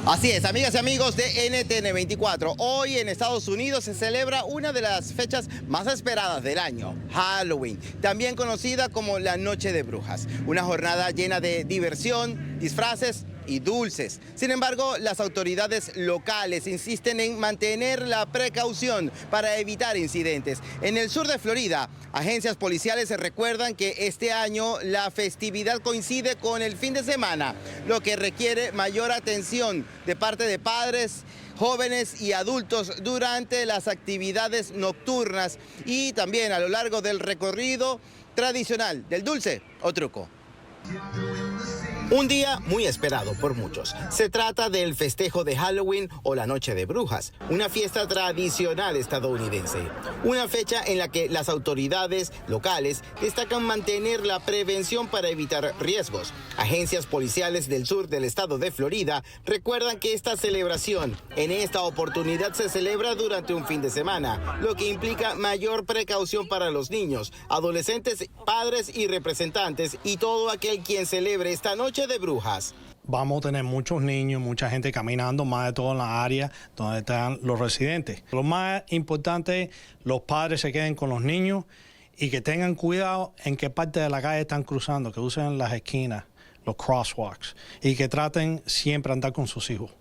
Así es, amigas y amigos de NTN 24. Hoy en Estados Unidos se celebra una de las fechas más esperadas del año, Halloween, también conocida como la Noche de Brujas. Una jornada llena de diversión, disfraces y dulces. Sin embargo, las autoridades locales insisten en mantener la precaución para evitar incidentes. En el sur de Florida, agencias policiales recuerdan que este año la festividad coincide con el fin de semana, lo que requiere mayor atención de parte de padres, jóvenes y adultos durante las actividades nocturnas y también a lo largo del recorrido tradicional del dulce o truco. Un día muy esperado por muchos. Se trata del festejo de Halloween o la Noche de Brujas, una fiesta tradicional estadounidense. Una fecha en la que las autoridades locales destacan mantener la prevención para evitar riesgos. Agencias policiales del sur del estado de Florida recuerdan que esta celebración en esta oportunidad se celebra durante un fin de semana, lo que implica mayor precaución para los niños, adolescentes, padres y representantes y todo aquel quien celebre esta Noche de Brujas. Vamos a tener muchos niños, mucha gente caminando, más de todo en la área donde están los residentes. Lo más importante, los padres se queden con los niños y que tengan cuidado en qué parte de la calle están cruzando, que usen las esquinas, los crosswalks, y que traten siempre andar con sus hijos.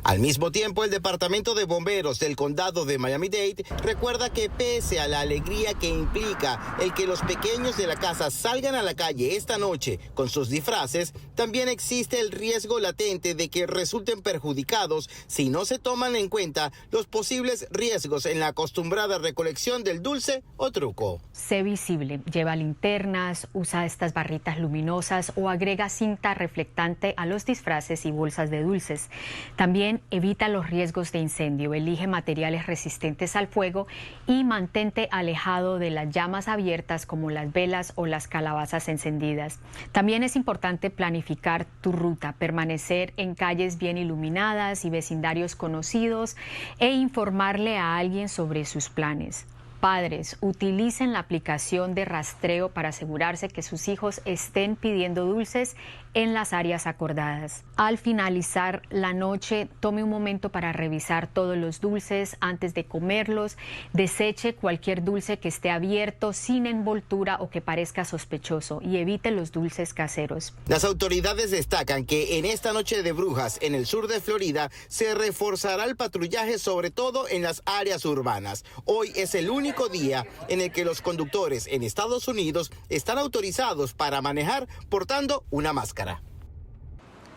Al mismo tiempo, el Departamento de Bomberos del Condado de Miami-Dade recuerda que pese a la alegría que implica el que los pequeños de la casa salgan a la calle esta noche con sus disfraces, también existe el riesgo latente de que resulten perjudicados si no se toman en cuenta los posibles riesgos en la acostumbrada recolección del dulce o truco. Sé visible, lleva linternas, usa estas barritas luminosas o agrega cinta reflectante a los disfraces y bolsas de dulces. También evita los riesgos de incendio, elige materiales resistentes al fuego y mantente alejado de las llamas abiertas como las velas o las calabazas encendidas. También es importante planificar tu ruta, permanecer en calles bien iluminadas y vecindarios conocidos e informarle a alguien sobre sus planes. Padres, utilicen la aplicación de rastreo para asegurarse que sus hijos estén pidiendo dulces en las áreas acordadas. Al finalizar la noche, tome un momento para revisar todos los dulces antes de comerlos. Deseche cualquier dulce que esté abierto, sin envoltura o que parezca sospechoso, y evite los dulces caseros. Las autoridades destacan que en esta noche de brujas en el sur de Florida se reforzará el patrullaje, sobre todo en las áreas urbanas. Hoy es el único día en el que los conductores en Estados Unidos están autorizados para manejar portando una máscara.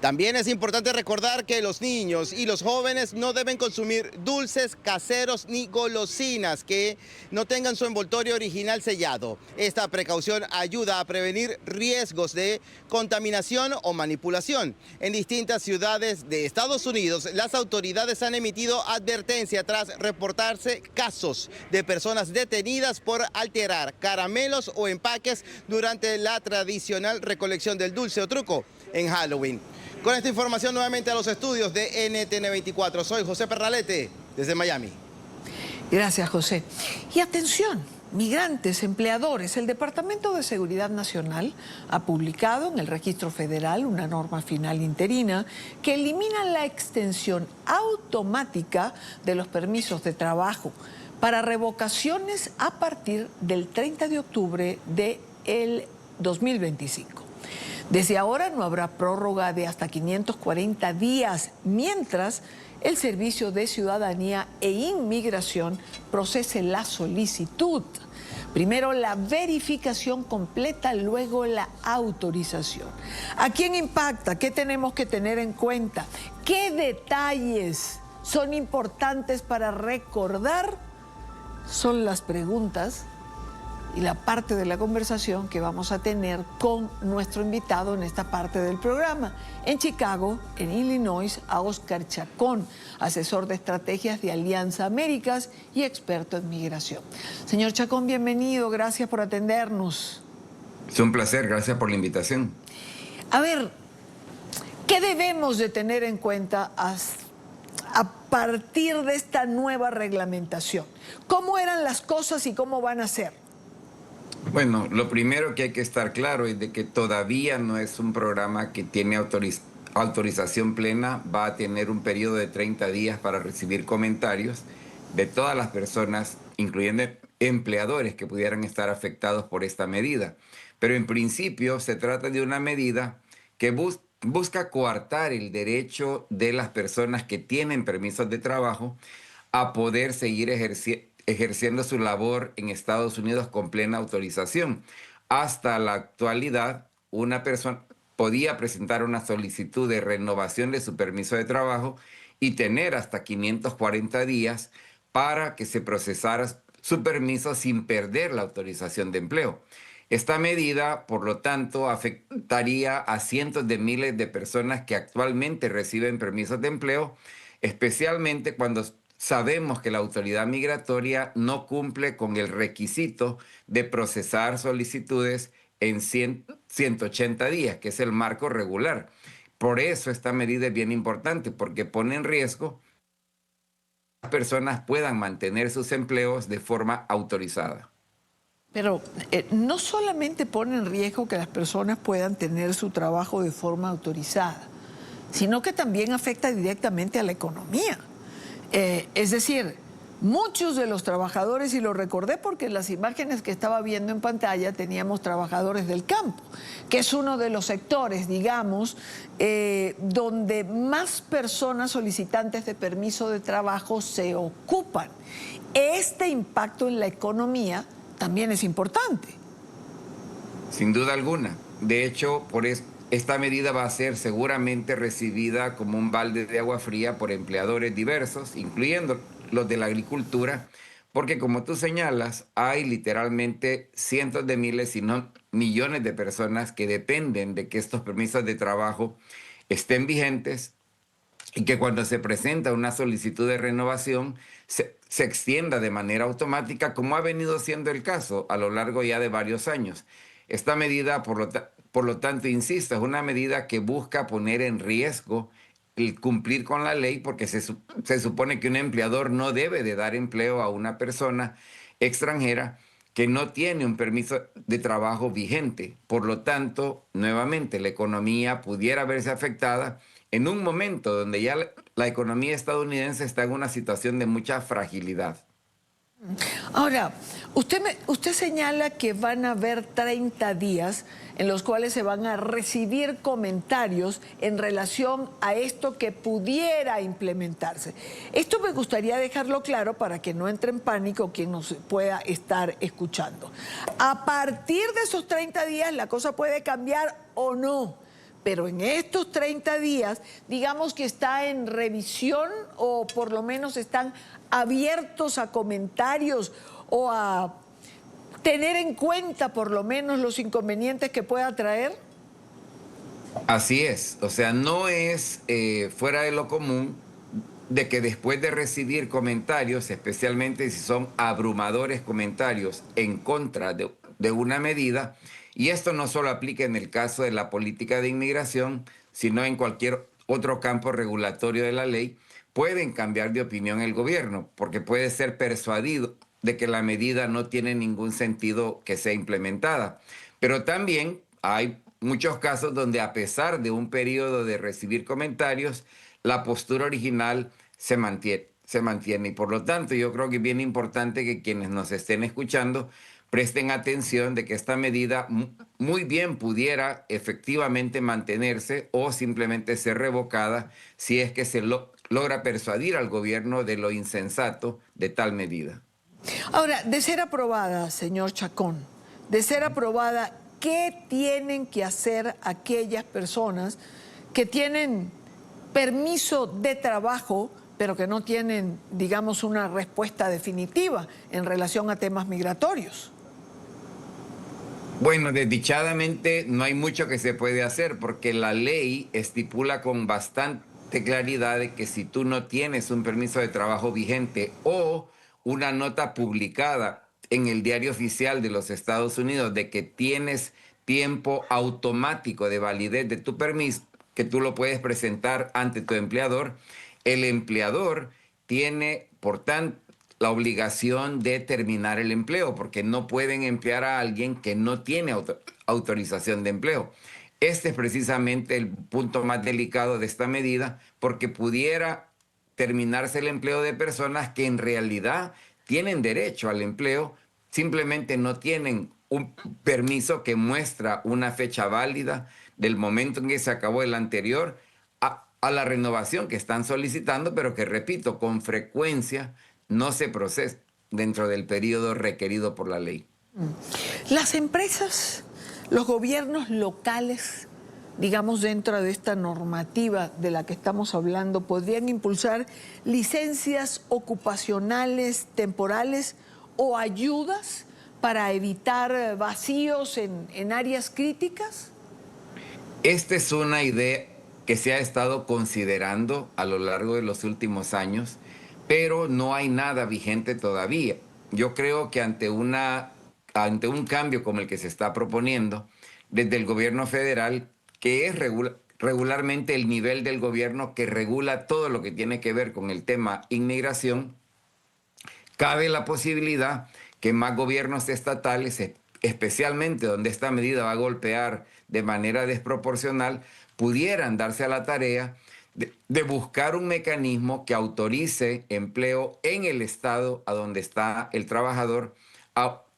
También es importante recordar que los niños y los jóvenes no deben consumir dulces caseros ni golosinas que no tengan su envoltorio original sellado. Esta precaución ayuda a prevenir riesgos de contaminación o manipulación. En distintas ciudades de Estados Unidos, las autoridades han emitido advertencia tras reportarse casos de personas detenidas por alterar caramelos o empaques durante la tradicional recolección del dulce o truco en Halloween. Con esta información nuevamente a los estudios de NTN24. Soy José Perralete desde Miami. Gracias, José. Y atención, migrantes, empleadores. El Departamento de Seguridad Nacional ha publicado en el Registro Federal una norma final interina que elimina la extensión automática de los permisos de trabajo para revocaciones a partir del 30 de octubre del 2025. Desde ahora no habrá prórroga de hasta 540 días, mientras el Servicio de Ciudadanía e Inmigración procese la solicitud. Primero la verificación completa, luego la autorización. ¿A quién impacta? ¿Qué tenemos que tener en cuenta? ¿Qué detalles son importantes para recordar? Son las preguntas y la parte de la conversación que vamos a tener con nuestro invitado en esta parte del programa. En Chicago, en Illinois, a Oscar Chacón, asesor de estrategias de Alianza Américas y experto en migración. Señor Chacón, bienvenido, gracias por atendernos. Es un placer, gracias por la invitación. A ver, ¿qué debemos de tener en cuenta a partir de esta nueva reglamentación? ¿Cómo eran las cosas y cómo van a ser? Bueno, lo primero que hay que estar claro es de que todavía no es un programa que tiene autorización plena. Va a tener un periodo de 30 días para recibir comentarios de todas las personas, incluyendo empleadores que pudieran estar afectados por esta medida. Pero en principio se trata de una medida que busca coartar el derecho de las personas que tienen permisos de trabajo a poder seguir ejerciendo su labor en Estados Unidos con plena autorización. Hasta la actualidad, una persona podía presentar una solicitud de renovación de su permiso de trabajo y tener hasta 540 días para que se procesara su permiso sin perder la autorización de empleo. Esta medida, por lo tanto, afectaría a cientos de miles de personas que actualmente reciben permisos de empleo, especialmente cuando sabemos que la autoridad migratoria no cumple con el requisito de procesar solicitudes en 180 días, que es el marco regular. Por eso esta medida es bien importante, porque pone en riesgo que las personas puedan mantener sus empleos de forma autorizada. Pero no solamente pone en riesgo que las personas puedan tener su trabajo de forma autorizada, sino que también afecta directamente a la economía. Es decir, Muchos de los trabajadores, y lo recordé porque en las imágenes que estaba viendo en pantalla teníamos trabajadores del campo, que es uno de los sectores, digamos, donde más personas solicitantes de permiso de trabajo se ocupan. Este impacto en la economía también es importante. Sin duda alguna. De hecho, esta medida va a ser seguramente recibida como un balde de agua fría por empleadores diversos, incluyendo los de la agricultura, porque como tú señalas, hay literalmente cientos de miles, si no millones de personas que dependen de que estos permisos de trabajo estén vigentes y que cuando se presenta una solicitud de renovación se extienda de manera automática, como ha venido siendo el caso a lo largo ya de varios años. Esta medida, por lo tanto, insisto, es una medida que busca poner en riesgo el cumplir con la ley, porque se supone que un empleador no debe de dar empleo a una persona extranjera que no tiene un permiso de trabajo vigente. Por lo tanto, nuevamente, la economía pudiera verse afectada en un momento donde ya la economía estadounidense está en una situación de mucha fragilidad. Ahora, usted señala que van a haber 30 días en los cuales se van a recibir comentarios en relación a esto que pudiera implementarse. Esto me gustaría dejarlo claro para que no entre en pánico quien nos pueda estar escuchando. A partir de esos 30 días la cosa puede cambiar o no, pero en estos 30 días, digamos que está en revisión o por lo menos están abiertos a comentarios o a tener en cuenta por lo menos los inconvenientes que pueda traer. Así es, o sea, no es fuera de lo común de que después de recibir comentarios, especialmente si son abrumadores comentarios en contra de una medida, y esto no solo aplica en el caso de la política de inmigración, sino en cualquier otro campo regulatorio de la ley, pueden cambiar de opinión el gobierno, porque puede ser persuadido de que la medida no tiene ningún sentido que sea implementada. Pero también hay muchos casos donde a pesar de un periodo de recibir comentarios, la postura original se mantiene. Y por lo tanto, yo creo que es bien importante que quienes nos estén escuchando presten atención de que esta medida muy bien pudiera efectivamente mantenerse o simplemente ser revocada si es que se logra persuadir al gobierno de lo insensato de tal medida. Ahora, de ser aprobada, señor Chacón, de ser aprobada, ¿qué tienen que hacer aquellas personas que tienen permiso de trabajo, pero que no tienen, digamos, una respuesta definitiva en relación a temas migratorios? Bueno, desdichadamente no hay mucho que se puede hacer porque la ley estipula con bastante claridad de que si tú no tienes un permiso de trabajo vigente o una nota publicada en el Diario Oficial de los Estados Unidos de que tienes tiempo automático de validez de tu permiso, que tú lo puedes presentar ante tu empleador, el empleador tiene, por tanto, la obligación de terminar el empleo, porque no pueden emplear a alguien que no tiene autorización de empleo. Este es precisamente el punto más delicado de esta medida, porque pudiera terminarse el empleo de personas que en realidad tienen derecho al empleo, simplemente no tienen un permiso que muestra una fecha válida del momento en que se acabó el anterior a la renovación que están solicitando, pero que, repito, con frecuencia no se procesa dentro del periodo requerido por la ley. Las empresas, los gobiernos locales, digamos dentro de esta normativa de la que estamos hablando, podrían impulsar licencias ocupacionales temporales o ayudas para evitar vacíos en áreas críticas. Esta es una idea que se ha estado considerando a lo largo de los últimos años, pero no hay nada vigente todavía. Yo creo que ante un cambio como el que se está proponiendo desde el gobierno federal, que es regularmente el nivel del gobierno que regula todo lo que tiene que ver con el tema inmigración, cabe la posibilidad que más gobiernos estatales, especialmente donde esta medida va a golpear de manera desproporcional, pudieran darse a la tarea de buscar un mecanismo que autorice empleo en el estado a donde está el trabajador,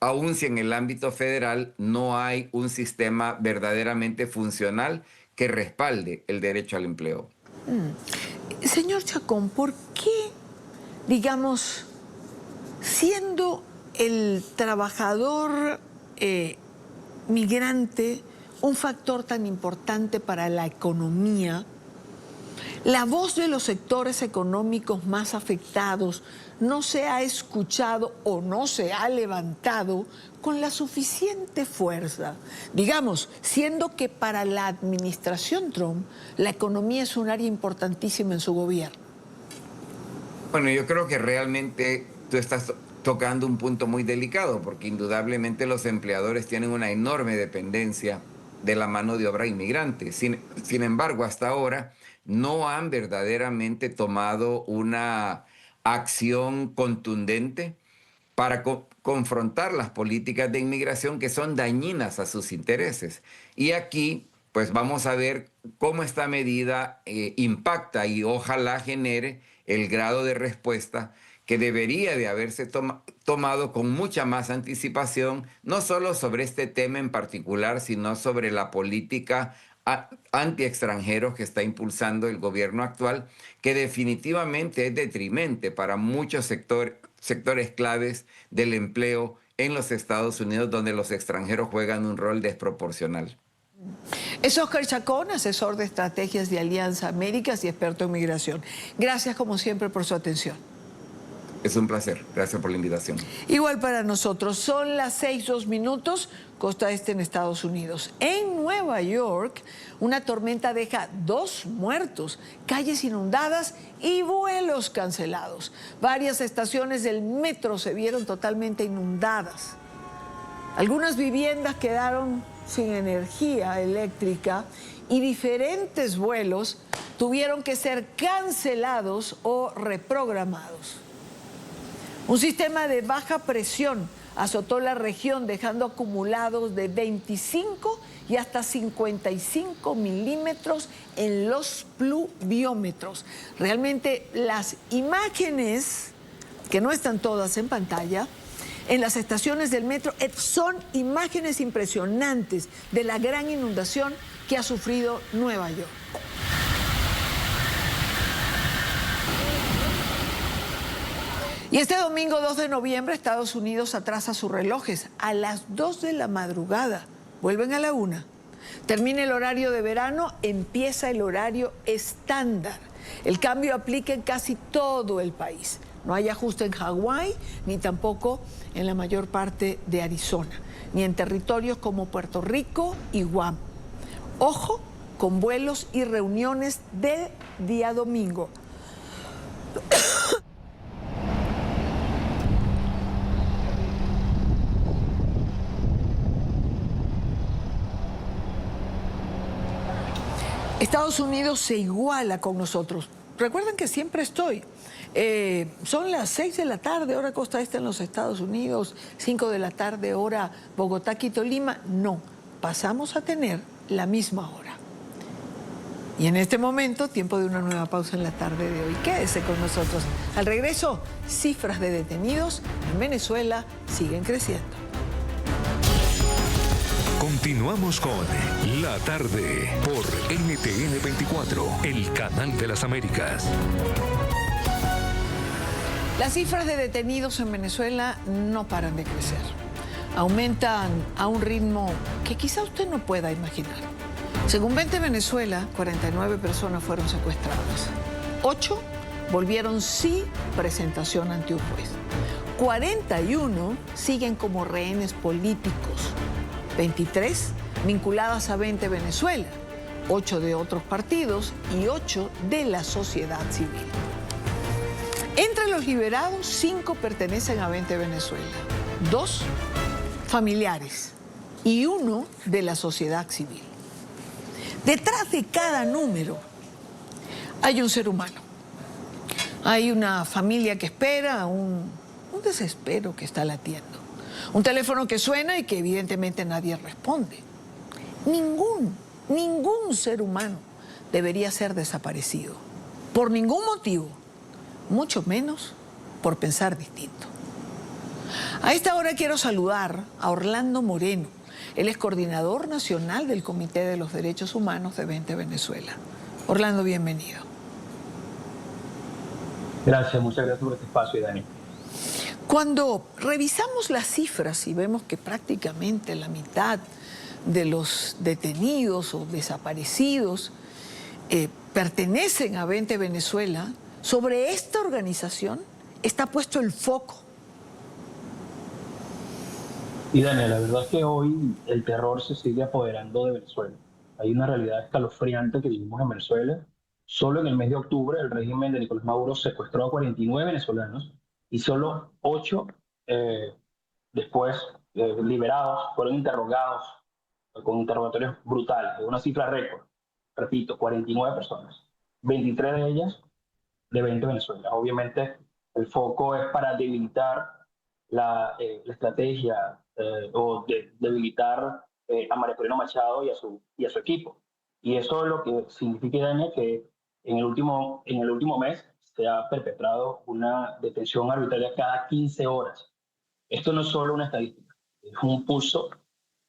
aun si en el ámbito federal no hay un sistema verdaderamente funcional que respalde el derecho al empleo. Señor Chacón, ¿por qué, digamos, siendo el trabajador migrante un factor tan importante para la economía, la voz de los sectores económicos más afectados no se ha escuchado o no se ha levantado con la suficiente fuerza? Digamos, siendo que para la administración Trump la economía es un área importantísima en su gobierno. Bueno, yo creo que realmente tú estás tocando un punto muy delicado, porque indudablemente los empleadores tienen una enorme dependencia de la mano de obra inmigrante. Sin embargo, hasta ahora no han verdaderamente tomado una acción contundente para confrontar las políticas de inmigración que son dañinas a sus intereses. Y aquí, pues vamos a ver cómo esta medida impacta y ojalá genere el grado de respuesta que debería de haberse tomado con mucha más anticipación, no solo sobre este tema en particular, sino sobre la política anti-extranjeros que está impulsando el gobierno actual, que definitivamente es detrimente para muchos sectores claves del empleo en los Estados Unidos, donde los extranjeros juegan un rol desproporcional. Es Oscar Chacón, asesor de estrategias de Alianza Américas y experto en migración. Gracias, como siempre, por su atención. Es un placer. Gracias por la invitación. Igual para nosotros. Son las 6:02, costa este en Estados Unidos. En Nueva York, una tormenta deja 2 muertos, calles inundadas y vuelos cancelados. Varias estaciones del metro se vieron totalmente inundadas. Algunas viviendas quedaron sin energía eléctrica y diferentes vuelos tuvieron que ser cancelados o reprogramados. Un sistema de baja presión azotó la región, dejando acumulados de 25 y hasta 55 milímetros en los pluviómetros. Realmente las imágenes, que no están todas en pantalla, en las estaciones del metro son imágenes impresionantes de la gran inundación que ha sufrido Nueva York. Y este domingo 2 de noviembre Estados Unidos atrasa sus relojes a las 2 de la madrugada. Vuelven a la 1. Termina el horario de verano, empieza el horario estándar. El cambio aplica en casi todo el país. No hay ajuste en Hawái, ni tampoco en la mayor parte de Arizona, ni en territorios como Puerto Rico y Guam. Ojo con vuelos y reuniones del día domingo. Estados Unidos se iguala con nosotros. Recuerden que siempre estoy. Son las 6 de la tarde, hora costa este en los Estados Unidos, 5 de la tarde, hora Bogotá, Quito, Lima. No, pasamos a tener la misma hora. Y en este momento, tiempo de una nueva pausa en la tarde de hoy. Quédese con nosotros. Al regreso, cifras de detenidos en Venezuela siguen creciendo. Continuamos con La Tarde por NTN 24, el canal de las Américas. Las cifras de detenidos en Venezuela no paran de crecer. Aumentan a un ritmo que quizá usted no pueda imaginar. Según 20 Venezuela, 49 personas fueron secuestradas. 8 volvieron sin presentación ante un juez. 41 siguen como rehenes políticos. 23 vinculadas a 20 Venezuela, 8 de otros partidos y 8 de la sociedad civil. Entre los liberados, 5 pertenecen a 20 Venezuela, 2 familiares y 1 de la sociedad civil. Detrás de cada número hay un ser humano. Hay una familia que espera, un desespero que está latiendo. Un teléfono que suena y que evidentemente nadie responde. Ningún ser humano debería ser desaparecido. por ningún motivo, mucho menos por pensar distinto. A esta hora quiero saludar a Orlando Moreno. Él es coordinador nacional del Comité de los Derechos Humanos de 20 Venezuela. Orlando, bienvenido. Gracias, muchas gracias por este espacio, Dani. Cuando revisamos las cifras y vemos que prácticamente la mitad de los detenidos o desaparecidos pertenecen a 20 Venezuela, sobre esta organización está puesto el foco. Y Daniel, la verdad es que hoy el terror se sigue apoderando de Venezuela. Hay una realidad escalofriante que vivimos en Venezuela. Solo en el mes de octubre el régimen de Nicolás Maduro secuestró a 49 venezolanos y solo 8 después liberados fueron interrogados con interrogatorios brutales. Es una cifra récord. Repito, 49 personas, 23 de ellas de 20 Venezuela. Obviamente el foco es para debilitar la estrategia o debilitar a María Corina Machado y a su equipo. Y eso es lo que significa, Daniel, que en el último mes se ha perpetrado una detención arbitraria cada 15 horas. Esto no es solo una estadística, es un pulso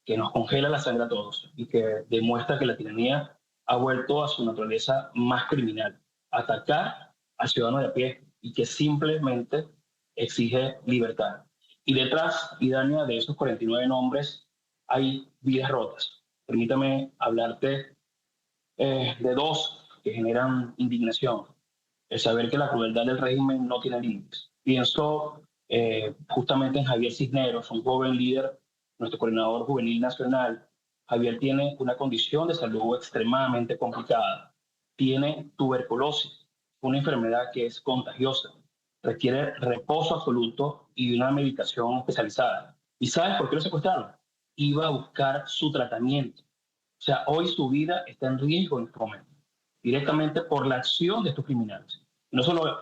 que nos congela la sangre a todos y que demuestra que la tiranía ha vuelto a su naturaleza más criminal, atacar al ciudadano de a pie y que simplemente exige libertad. Y detrás, Idania, de esos 49 nombres hay vidas rotas. Permítame hablarte de 2 que generan indignación. El saber que la crueldad del régimen no tiene límites. Pienso justamente en Javier Cisneros, un joven líder, nuestro coordinador juvenil nacional. Javier tiene una condición de salud extremadamente complicada. Tiene tuberculosis, una enfermedad que es contagiosa. Requiere reposo absoluto y una medicación especializada. ¿Y sabes por qué lo secuestraron? Iba a buscar su tratamiento. O sea, hoy su vida está en riesgo en este momento, directamente por la acción de estos criminales. No solo,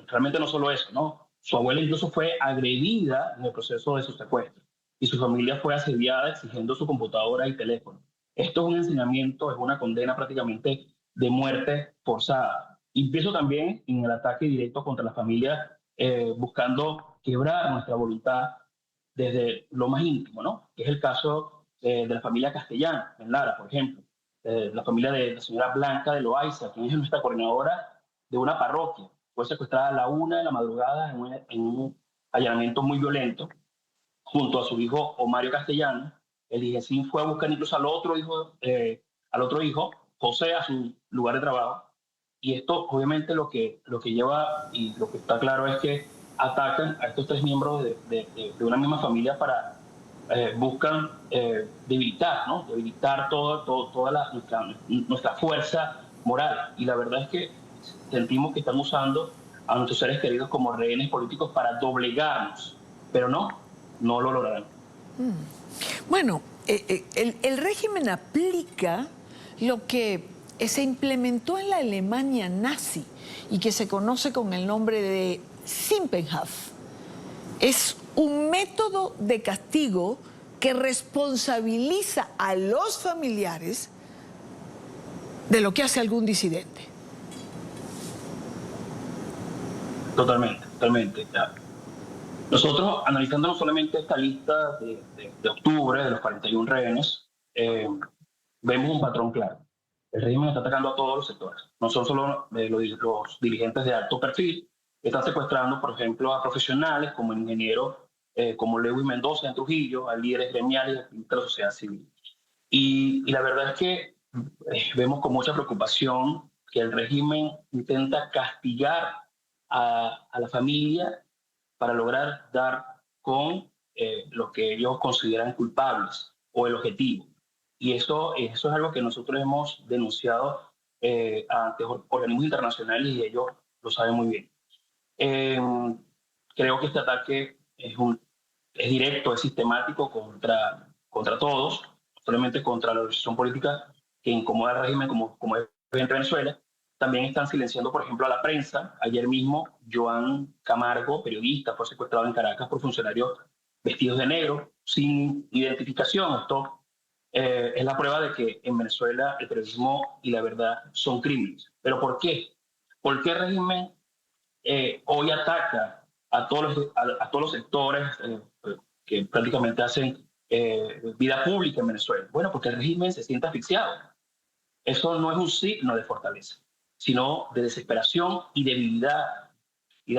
realmente no solo eso, ¿no? Su abuela incluso fue agredida en el proceso de su secuestro y su familia fue asediada exigiendo su computadora y teléfono. Esto es un ensañamiento, es una condena prácticamente de muerte forzada. Y pienso también en el ataque directo contra la familia, buscando quebrar nuestra voluntad desde lo más íntimo, ¿no? Que es el caso de la familia Castellana, en Lara, por ejemplo. La familia de la señora Blanca de Loaiza, quien es nuestra coordinadora de una parroquia. Fue secuestrada a la 1 de la madrugada en un allanamiento muy violento, junto a su hijo Omario Castellano. El IGECIN fue a buscar incluso al otro hijo, José, a su lugar de trabajo. Y esto, obviamente, lo que lleva y lo que está claro es que atacan a estos 3 miembros de una misma familia para buscan debilitar, ¿no? Debilitar toda nuestra fuerza moral. Y la verdad es que sentimos que están usando a nuestros seres queridos como rehenes políticos para doblegarnos, pero no lo lograrán. Bueno, el régimen aplica lo que se implementó en la Alemania nazi y que se conoce con el nombre de Sippenhaft. Es un método de castigo que responsabiliza a los familiares de lo que hace algún disidente. Totalmente. Nosotros, analizando no solamente esta lista de octubre, de los 41 rehenes, vemos un patrón claro. El régimen está atacando a todos los sectores. No son solo los dirigentes de alto perfil. Está secuestrando, por ejemplo, a profesionales como el ingeniero, como Lewis Mendoza en Trujillo, a líderes gremiales de la sociedad civil. Y la verdad es que vemos con mucha preocupación que el régimen intenta castigar a la familia para lograr dar con lo que ellos consideran culpables o el objetivo. Y eso es algo que nosotros hemos denunciado ante organismos internacionales y ellos lo saben muy bien. Creo que este ataque es directo, es sistemático contra todos, no solamente contra la organización política que incomoda al régimen como es Venezuela. También están silenciando, por ejemplo, a la prensa. Ayer mismo, Joan Camargo, periodista, fue secuestrado en Caracas por funcionarios vestidos de negro, sin identificación. Esto es la prueba de que en Venezuela el periodismo y la verdad son crímenes. ¿Pero por qué? ¿Por qué el régimen hoy ataca a todos los sectores que prácticamente hacen vida pública en Venezuela? Bueno, porque el régimen se siente asfixiado. Eso no es un signo de fortaleza, sino de desesperación y debilidad. Y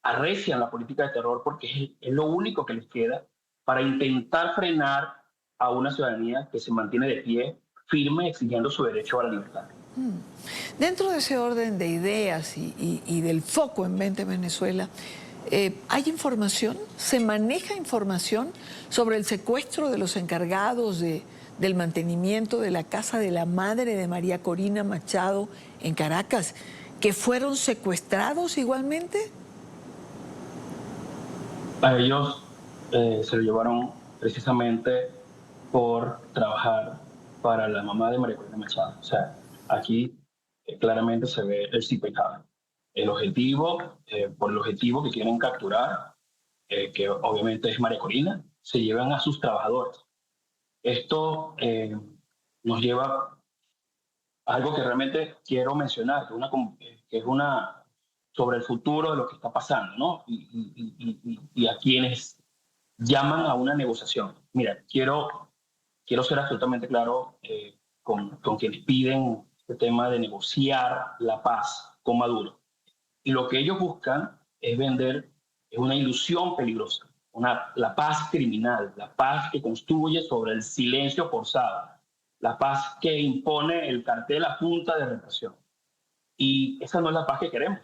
arrecian la política de terror porque es lo único que les queda para intentar frenar a una ciudadanía que se mantiene de pie, firme, exigiendo su derecho a la libertad. Dentro de ese orden de ideas y del foco en mente Venezuela, ¿hay información? ¿Se maneja información sobre el secuestro de los encargados del mantenimiento de la casa de la madre de María Corina Machado en Caracas, que fueron secuestrados igualmente? A ellos se lo llevaron precisamente por trabajar para la mamá de María Corina Machado. O sea, aquí claramente se ve el CPK. El objetivo, por el objetivo que quieren capturar, que obviamente es María Corina, se llevan a sus trabajadores. Esto nos lleva a algo que realmente quiero mencionar, que es una sobre el futuro de lo que está pasando, ¿no? Y a quienes llaman a una negociación. Mira, quiero ser absolutamente claro con quienes piden este tema de negociar la paz con Maduro. Y lo que ellos buscan es vender una ilusión peligrosa, la paz criminal, la paz que construye sobre el silencio forzado, la paz que impone el cartel a punta de represión. Y esa no es la paz que queremos.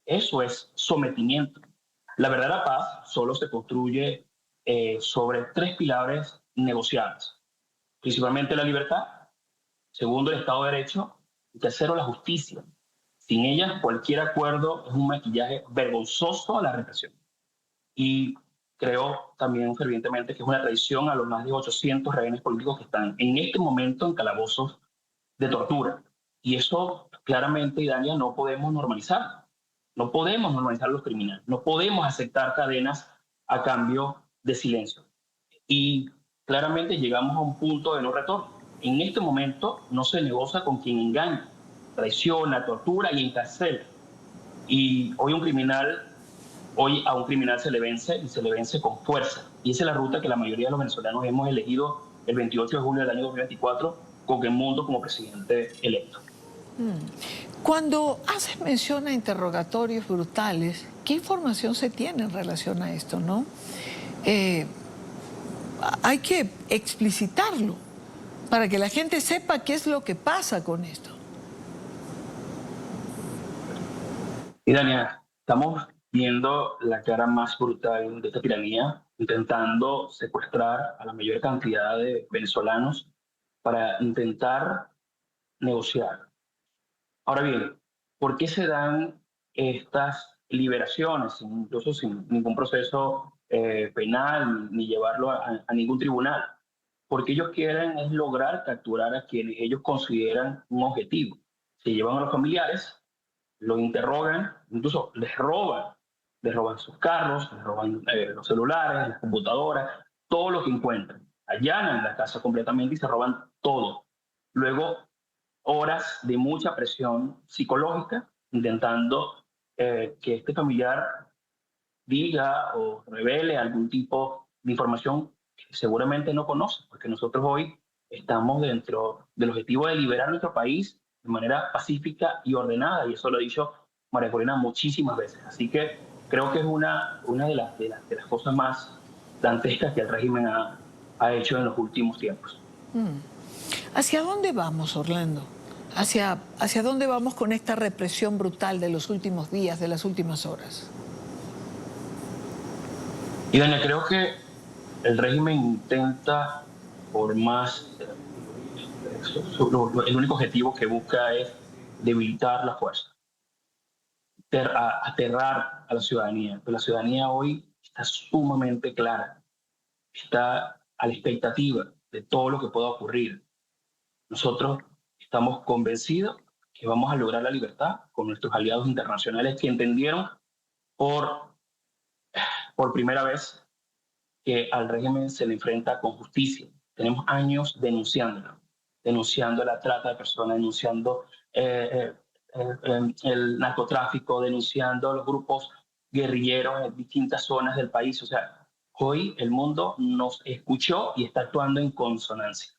Eso es sometimiento. La verdadera paz solo se construye sobre 3 pilares negociables. Principalmente la libertad, segundo el Estado de Derecho y tercero la justicia. Sin ella, cualquier acuerdo es un maquillaje vergonzoso a la represión. Y creo también fervientemente que es una traición a los más de 800 rehenes políticos que están en este momento en calabozos de tortura. Y eso claramente, Idania, no podemos normalizar. No podemos normalizar a los criminales. No podemos aceptar cadenas a cambio de silencio. Y claramente llegamos a un punto de no retorno. En este momento no se negocia con quien engaña, traiciona, tortura y encarcela. Y hoy a un criminal se le vence y se le vence con fuerza. Y esa es la ruta que la mayoría de los venezolanos hemos elegido el 28 de junio del año 2024 con Edmundo como presidente electo. Cuando haces mención a interrogatorios brutales, ¿qué información se tiene en relación a esto, no? Hay que explicitarlo para que la gente sepa qué es lo que pasa con esto. Y Dania, estamos viendo la cara más brutal de esta tiranía, intentando secuestrar a la mayor cantidad de venezolanos para intentar negociar. Ahora bien, ¿por qué se dan estas liberaciones, incluso sin ningún proceso penal ni llevarlo a ningún tribunal? Porque ellos quieren es lograr capturar a quienes ellos consideran un objetivo. Se llevan a los familiares, los interrogan, incluso les roban sus carros, les roban los celulares, las computadoras, todo lo que encuentran. Allanan la casa completamente y se roban todo. Luego, horas de mucha presión psicológica, intentando que este familiar diga o revele algún tipo de información que seguramente no conoce, porque nosotros hoy estamos dentro del objetivo de liberar nuestro país de manera pacífica y ordenada, y eso lo ha dicho María Corina muchísimas veces. Así que creo que es una de las cosas más dantescas que el régimen ha hecho en los últimos tiempos. ¿Hacia dónde vamos, Orlando? ¿Hacia dónde vamos con esta represión brutal de los últimos días, de las últimas horas? Y Dania, creo que el régimen intenta, por más, el único objetivo que busca es debilitar la fuerza, aterrar a la ciudadanía. Pero la ciudadanía hoy está sumamente clara, está a la expectativa de todo lo que pueda ocurrir. Nosotros estamos convencidos que vamos a lograr la libertad con nuestros aliados internacionales que entendieron por primera vez que al régimen se le enfrenta con justicia. Tenemos años denunciando la trata de personas, denunciando el narcotráfico, denunciando a los grupos guerrilleros en distintas zonas del país. O sea, hoy el mundo nos escuchó y está actuando en consonancia.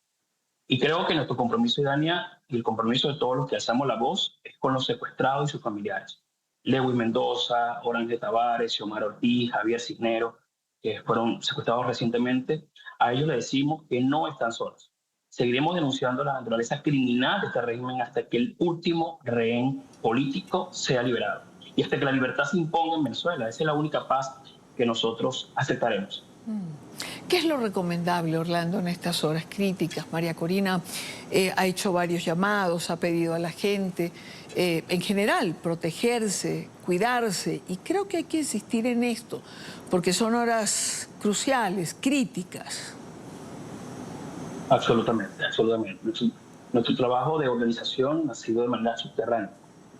Y creo que nuestro compromiso, Idania, y el compromiso de todos los que alzamos la voz es con los secuestrados y sus familiares. Lewin Mendoza, Orange Tavares, Xiomara Ortiz, Javier Cisneros, que fueron secuestrados recientemente. A ellos les decimos que no están solos. Seguiremos denunciando la naturaleza criminal de este régimen hasta que el último rehén político sea liberado y hasta que la libertad se imponga en Venezuela. Esa es la única paz que nosotros aceptaremos. ¿Qué es lo recomendable, Orlando, en estas horas críticas? María Corina ha hecho varios llamados, ha pedido a la gente, en general, protegerse, cuidarse, y creo que hay que insistir en esto, porque son horas cruciales, críticas. Absolutamente, absolutamente. Nuestro trabajo de organización ha sido de manera subterránea.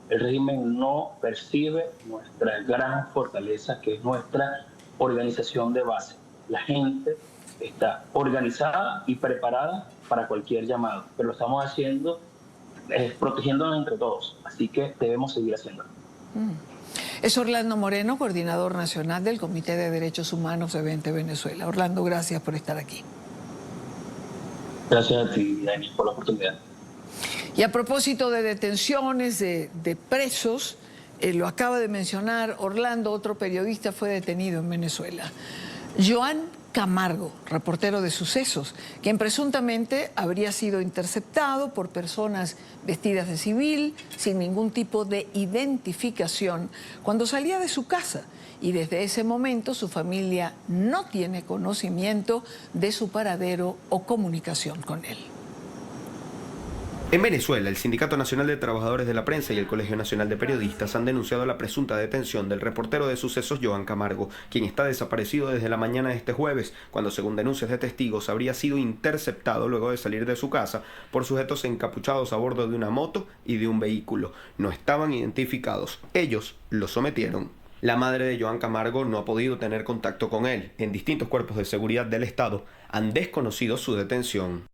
El régimen no percibe nuestra gran fortaleza, que es nuestra organización de base. La gente está organizada y preparada para cualquier llamado, pero lo estamos haciendo protegiéndonos entre todos, así que debemos seguir haciéndolo. Es Orlando Moreno, coordinador nacional del Comité de Derechos Humanos de 20 Venezuela. Orlando, gracias por estar aquí. Gracias a ti, Dani, por la oportunidad. Y a propósito de detenciones de presos, lo acaba de mencionar Orlando, otro periodista fue detenido en Venezuela. Joan Camargo, reportero de Sucesos, quien presuntamente habría sido interceptado por personas vestidas de civil, sin ningún tipo de identificación, cuando salía de su casa. Y desde ese momento su familia no tiene conocimiento de su paradero o comunicación con él. En Venezuela, el Sindicato Nacional de Trabajadores de la Prensa y el Colegio Nacional de Periodistas han denunciado la presunta detención del reportero de Sucesos Joan Camargo, quien está desaparecido desde la mañana de este jueves, cuando según denuncias de testigos habría sido interceptado luego de salir de su casa por sujetos encapuchados a bordo de una moto y de un vehículo. No estaban identificados. Ellos lo sometieron. La madre de Joan Camargo no ha podido tener contacto con él. En distintos cuerpos de seguridad del Estado han desconocido su detención.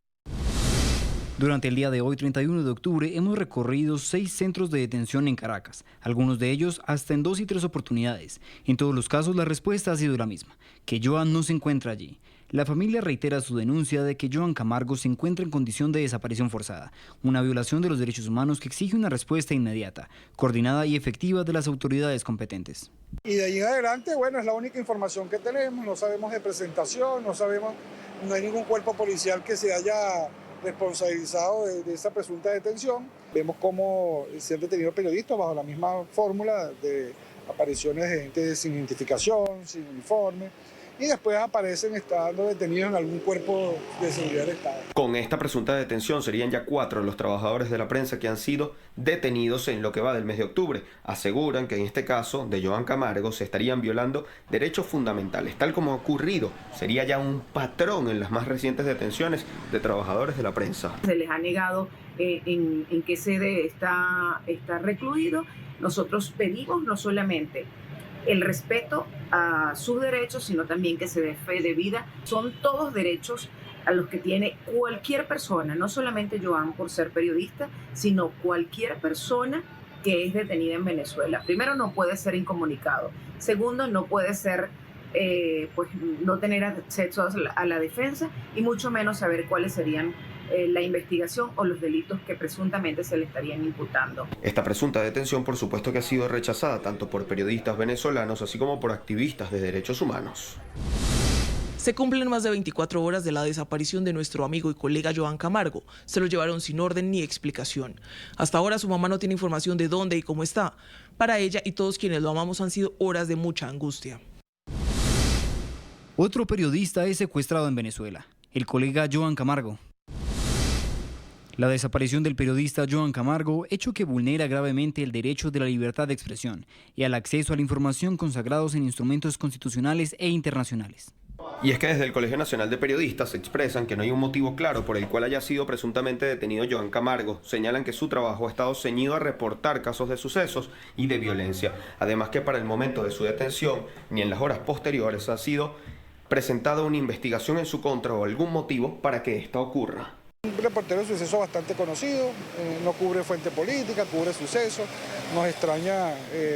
Durante el día de hoy, 31 de octubre, hemos recorrido 6 centros de detención en Caracas, algunos de ellos hasta en 2 y 3 oportunidades. En todos los casos, la respuesta ha sido la misma, que Joan no se encuentra allí. La familia reitera su denuncia de que Joan Camargo se encuentra en condición de desaparición forzada, una violación de los derechos humanos que exige una respuesta inmediata, coordinada y efectiva de las autoridades competentes. Y de ahí en adelante, bueno, es la única información que tenemos, no sabemos de presentación, no hay ningún cuerpo policial que se haya responsabilizado de esa presunta detención. Vemos cómo se han detenido periodistas bajo la misma fórmula de apariciones de gente sin identificación, sin uniforme, y después aparecen estando detenidos en algún cuerpo de seguridad del Estado. Con esta presunta detención serían ya 4 los trabajadores de la prensa que han sido detenidos en lo que va del mes de octubre. Aseguran que en este caso de Joan Camargo se estarían violando derechos fundamentales. Tal como ha ocurrido, sería ya un patrón en las más recientes detenciones de trabajadores de la prensa. Se les ha negado en qué sede está recluido. Nosotros pedimos no solamente el respeto a sus derechos, sino también que se dé fe de vida. Son todos derechos a los que tiene cualquier persona, no solamente Joan por ser periodista, sino cualquier persona que es detenida en Venezuela. Primero, no puede ser incomunicado. Segundo, no puede ser, no tener acceso a la defensa y mucho menos saber cuáles serían la investigación o los delitos que presuntamente se le estarían imputando. Esta presunta detención, por supuesto, que ha sido rechazada tanto por periodistas venezolanos así como por activistas de derechos humanos. Se cumplen más de 24 horas de la desaparición de nuestro amigo y colega Joan Camargo. Se lo llevaron sin orden ni explicación. Hasta ahora su mamá no tiene información de dónde y cómo está. Para ella y todos quienes lo amamos han sido horas de mucha angustia. Otro periodista es secuestrado en Venezuela, el colega Joan Camargo. La desaparición del periodista Joan Camargo, hecho que vulnera gravemente el derecho de la libertad de expresión y al acceso a la información consagrados en instrumentos constitucionales e internacionales. Y es que desde el Colegio Nacional de Periodistas expresan que no hay un motivo claro por el cual haya sido presuntamente detenido Joan Camargo. Señalan que su trabajo ha estado ceñido a reportar casos de sucesos y de violencia. Además que para el momento de su detención, ni en las horas posteriores ha sido presentada una investigación en su contra o algún motivo para que esta ocurra. Un reportero de suceso bastante conocido, no cubre fuente política, cubre sucesos, nos extraña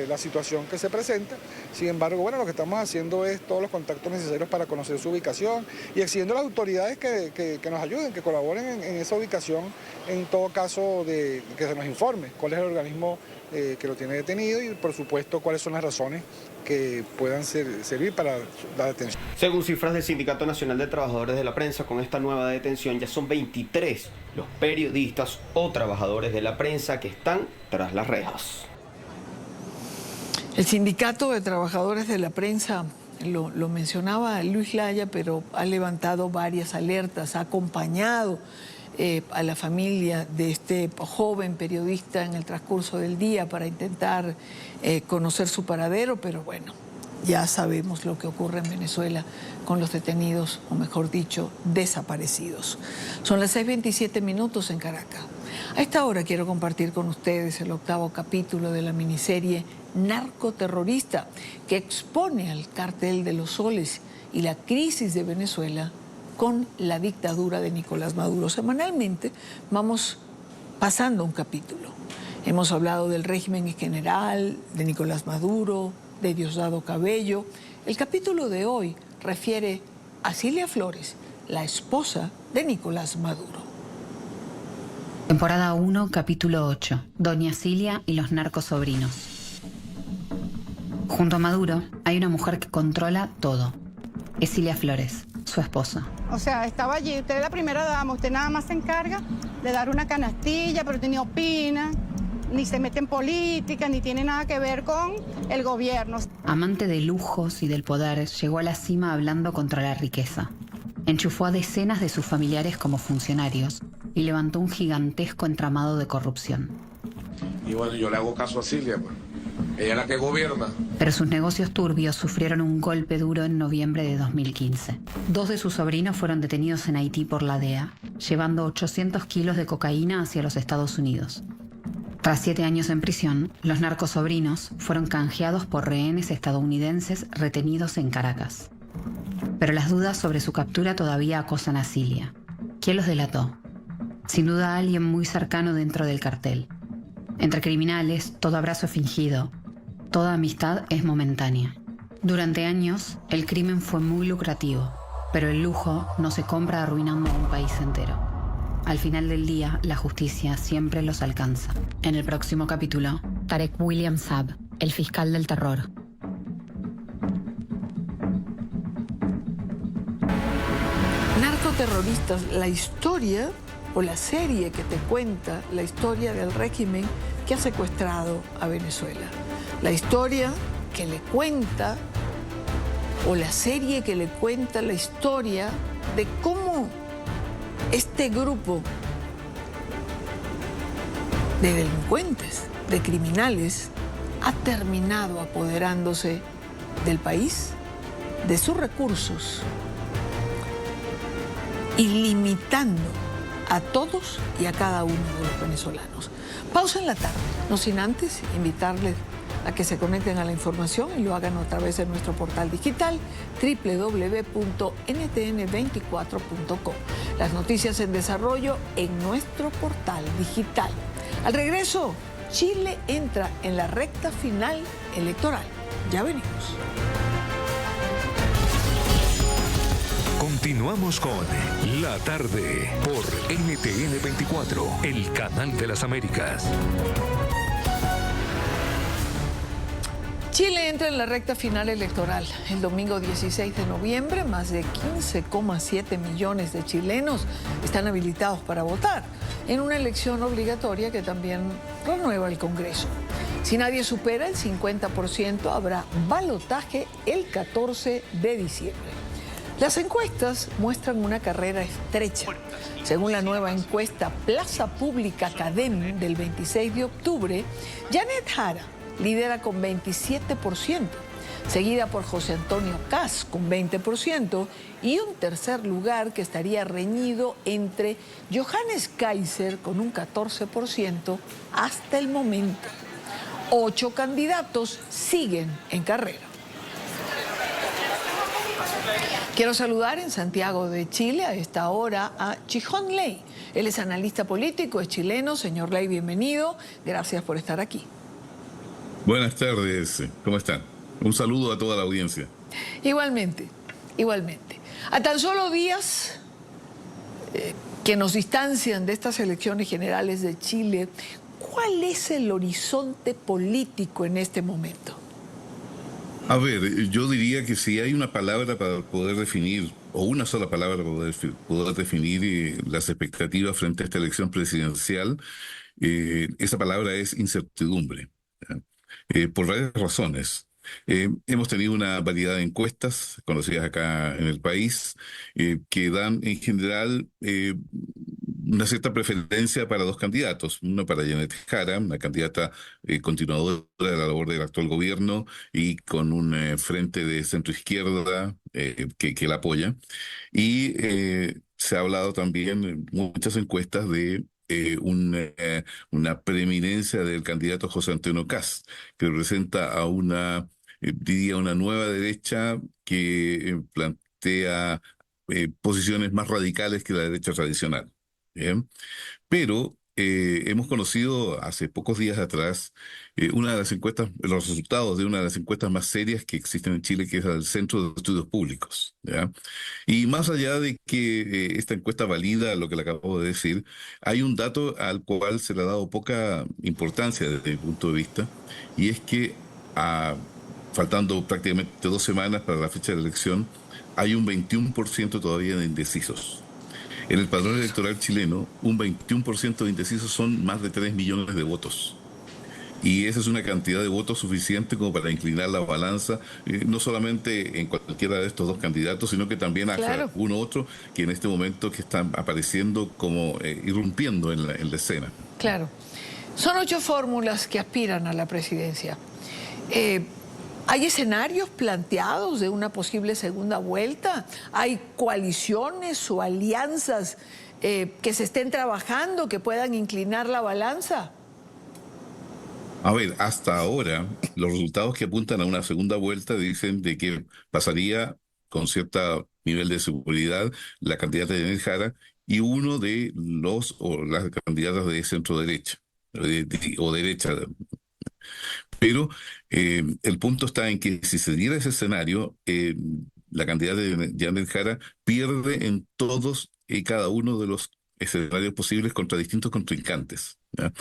la situación que se presenta. Sin embargo, bueno, lo que estamos haciendo es todos los contactos necesarios para conocer su ubicación y exigiendo a las autoridades que nos ayuden, que colaboren en esa ubicación, en todo caso de que se nos informe cuál es el organismo que lo tiene detenido y, por supuesto, cuáles son las razones que puedan servir para la detención. Según cifras del Sindicato Nacional de Trabajadores de la Prensa, con esta nueva detención ya son 23 los periodistas o trabajadores de la prensa que están tras las rejas. El Sindicato de Trabajadores de la Prensa, lo mencionaba Luis Laya, pero ha levantado varias alertas, ha acompañado a la familia de este joven periodista en el transcurso del día para intentar conocer su paradero, pero bueno, ya sabemos lo que ocurre en Venezuela con los detenidos, o mejor dicho, desaparecidos. Son las 6:27 minutos en Caracas. A esta hora quiero compartir con ustedes el 8º capítulo de la miniserie Narcoterrorista, que expone al Cartel de los Soles y la crisis de Venezuela con la dictadura de Nicolás Maduro. Semanalmente vamos pasando un capítulo. Hemos hablado del régimen en general, de Nicolás Maduro, de Diosdado Cabello. El capítulo de hoy refiere a Cilia Flores, la esposa de Nicolás Maduro. Temporada 1, capítulo 8. Doña Cilia y los narcosobrinos. Junto a Maduro hay una mujer que controla todo. Es Cilia Flores, su esposa. O sea, estaba allí, usted es la primera dama, usted nada más se encarga de dar una canastilla, pero ni opina, ni se mete en política, ni tiene nada que ver con el gobierno. Amante de lujos y del poder, llegó a la cima hablando contra la riqueza. Enchufó a decenas de sus familiares como funcionarios y levantó un gigantesco entramado de corrupción. Y bueno, yo le hago caso a Cilia, pues. Ella es la que gobierna. Pero sus negocios turbios sufrieron un golpe duro en noviembre de 2015. 2 de sus sobrinos fueron detenidos en Haití por la DEA, llevando 800 kilos de cocaína hacia los Estados Unidos. Tras 7 años en prisión, los narcosobrinos fueron canjeados por rehenes estadounidenses retenidos en Caracas. Pero las dudas sobre su captura todavía acosan a Cilia. ¿Quién los delató? Sin duda alguien muy cercano dentro del cartel. Entre criminales, todo abrazo es fingido, toda amistad es momentánea. Durante años, el crimen fue muy lucrativo, pero el lujo no se compra arruinando a un país entero. Al final del día, la justicia siempre los alcanza. En el próximo capítulo, Tarek William Saab, el fiscal del terror. Narcoterroristas, la historia o la serie que te cuenta la historia del régimen que ha secuestrado a Venezuela. La historia que le cuenta, o la serie que le cuenta la historia de cómo este grupo de delincuentes, de criminales, ha terminado apoderándose del país, de sus recursos y limitando a todos y a cada uno de los venezolanos. Pausa en la tarde, no sin antes invitarles a que se conecten a la información y lo hagan a través de nuestro portal digital www.ntn24.com. Las noticias en desarrollo en nuestro portal digital. Al regreso, Chile entra en la recta final electoral. Ya venimos. Continuamos con La Tarde por NTN 24, el canal de las Américas. Chile entra en la recta final electoral. El domingo 16 de noviembre, más de 15,7 millones de chilenos están habilitados para votar en una elección obligatoria que también renueva el Congreso. Si nadie supera el 50%, habrá balotaje el 14 de diciembre. Las encuestas muestran una carrera estrecha. Según la nueva encuesta Plaza Pública Cadem del 26 de octubre, Janet Jara lidera con 27%, seguida por José Antonio Kast con 20% y un tercer lugar que estaría reñido entre Johannes Kaiser con un 14% hasta el momento. 8 candidatos siguen en carrera. Quiero saludar en Santiago de Chile a esta hora a Chijón Ley. Él es analista político, es chileno. Señor Ley, bienvenido. Gracias por estar aquí. Buenas tardes, ¿cómo están? Un saludo a toda la audiencia. Igualmente, igualmente. A tan solo días que nos distancian de estas elecciones generales de Chile, ¿cuál es el horizonte político en este momento? A ver, yo diría que si hay una palabra para poder definir, o una sola palabra para poder definir las expectativas frente a esta elección presidencial, esa palabra es incertidumbre, por varias razones. Hemos tenido una variedad de encuestas conocidas acá en el país que dan en general una cierta preferencia para dos candidatos. Uno para Janet Jara, una candidata continuadora de la labor del actual gobierno y con un frente de centro-izquierda que la apoya. Y se ha hablado también en muchas encuestas de una preeminencia del candidato José Antonio Kast, que representa a diría una nueva derecha que plantea posiciones más radicales que la derecha tradicional. ¿Bien? Pero hemos conocido hace pocos días atrás una de las encuestas, los resultados de una de las encuestas más serias que existen en Chile, que es el Centro de Estudios Públicos, ¿ya? Y más allá de que esta encuesta valida lo que le acabo de decir, hay un dato al cual se le ha dado poca importancia desde mi punto de vista, y es que faltando prácticamente 2 semanas para la fecha de la elección, hay un 21% todavía de indecisos. En el padrón electoral chileno, un 21% de indecisos son más de 3 millones de votos. Y esa es una cantidad de votos suficiente como para inclinar la balanza, no solamente en cualquiera de estos dos candidatos, sino que también hacia uno u otro que en este momento que están apareciendo como irrumpiendo en la escena. Claro. Son 8 fórmulas que aspiran a la presidencia. ¿Hay escenarios planteados de una posible segunda vuelta? ¿Hay coaliciones o alianzas que se estén trabajando, que puedan inclinar la balanza? A ver, hasta ahora, los resultados que apuntan a una segunda vuelta dicen de que pasaría con cierto nivel de seguridad la candidata de Janet Jara y uno de las candidatas de centro derecha o derecha. Pero el punto está en que si se diera ese escenario, la candidata de Janet Jara pierde en todos y cada uno de los escenarios posibles contra distintos contrincantes, ¿ya?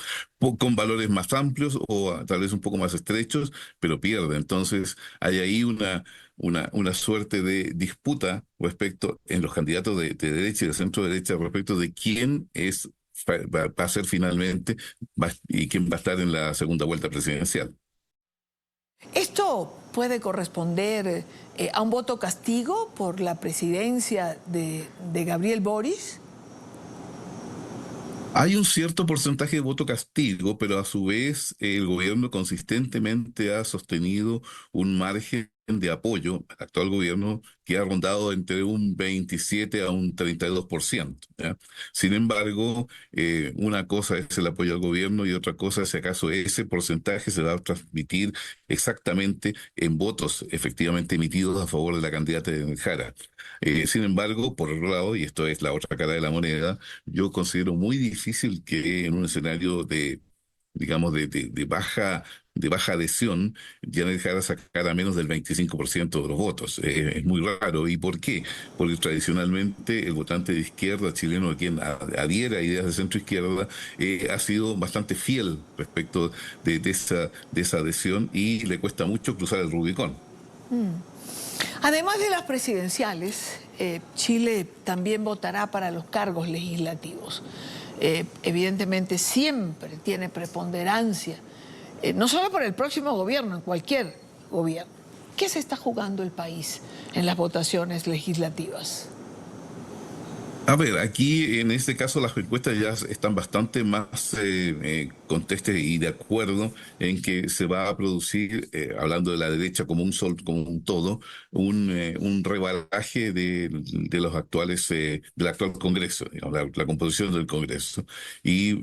Con valores más amplios o tal vez un poco más estrechos, pero pierde. Entonces hay ahí una suerte de disputa respecto en los candidatos de derecha y de centro derecha respecto de quién va a ser finalmente y quién va a estar en la segunda vuelta presidencial. ¿Esto puede corresponder a un voto castigo por la presidencia de Gabriel Boric? Hay un cierto porcentaje de voto castigo, pero a su vez el gobierno consistentemente ha sostenido un margen de apoyo al actual gobierno que ha rondado entre un 27 a un 32%, ¿ya? Sin embargo, una cosa es el apoyo al gobierno y otra cosa es si acaso ese porcentaje se va a transmitir exactamente en votos efectivamente emitidos a favor de la candidata de Jara. Sin embargo, por otro lado, y esto es la otra cara de la moneda, yo considero muy difícil que en un escenario de baja adhesión, Janet Jara sacara menos del 25% de los votos. Es muy raro. ¿Y por qué? Porque tradicionalmente el votante de izquierda chileno, a quien adhiere a ideas de centro izquierda, ha sido bastante fiel respecto de esa adhesión y le cuesta mucho cruzar el Rubicón. Además de las presidenciales, Chile también votará para los cargos legislativos. Evidentemente siempre tiene preponderancia, no solo por el próximo gobierno, en cualquier gobierno. ¿Qué se está jugando el país en las votaciones legislativas? A ver, aquí en este caso las encuestas ya están bastante más contestes y de acuerdo en que se va a producir, hablando de la derecha como un todo, un rebalaje de los actuales, del actual Congreso, digamos, la composición del Congreso. Y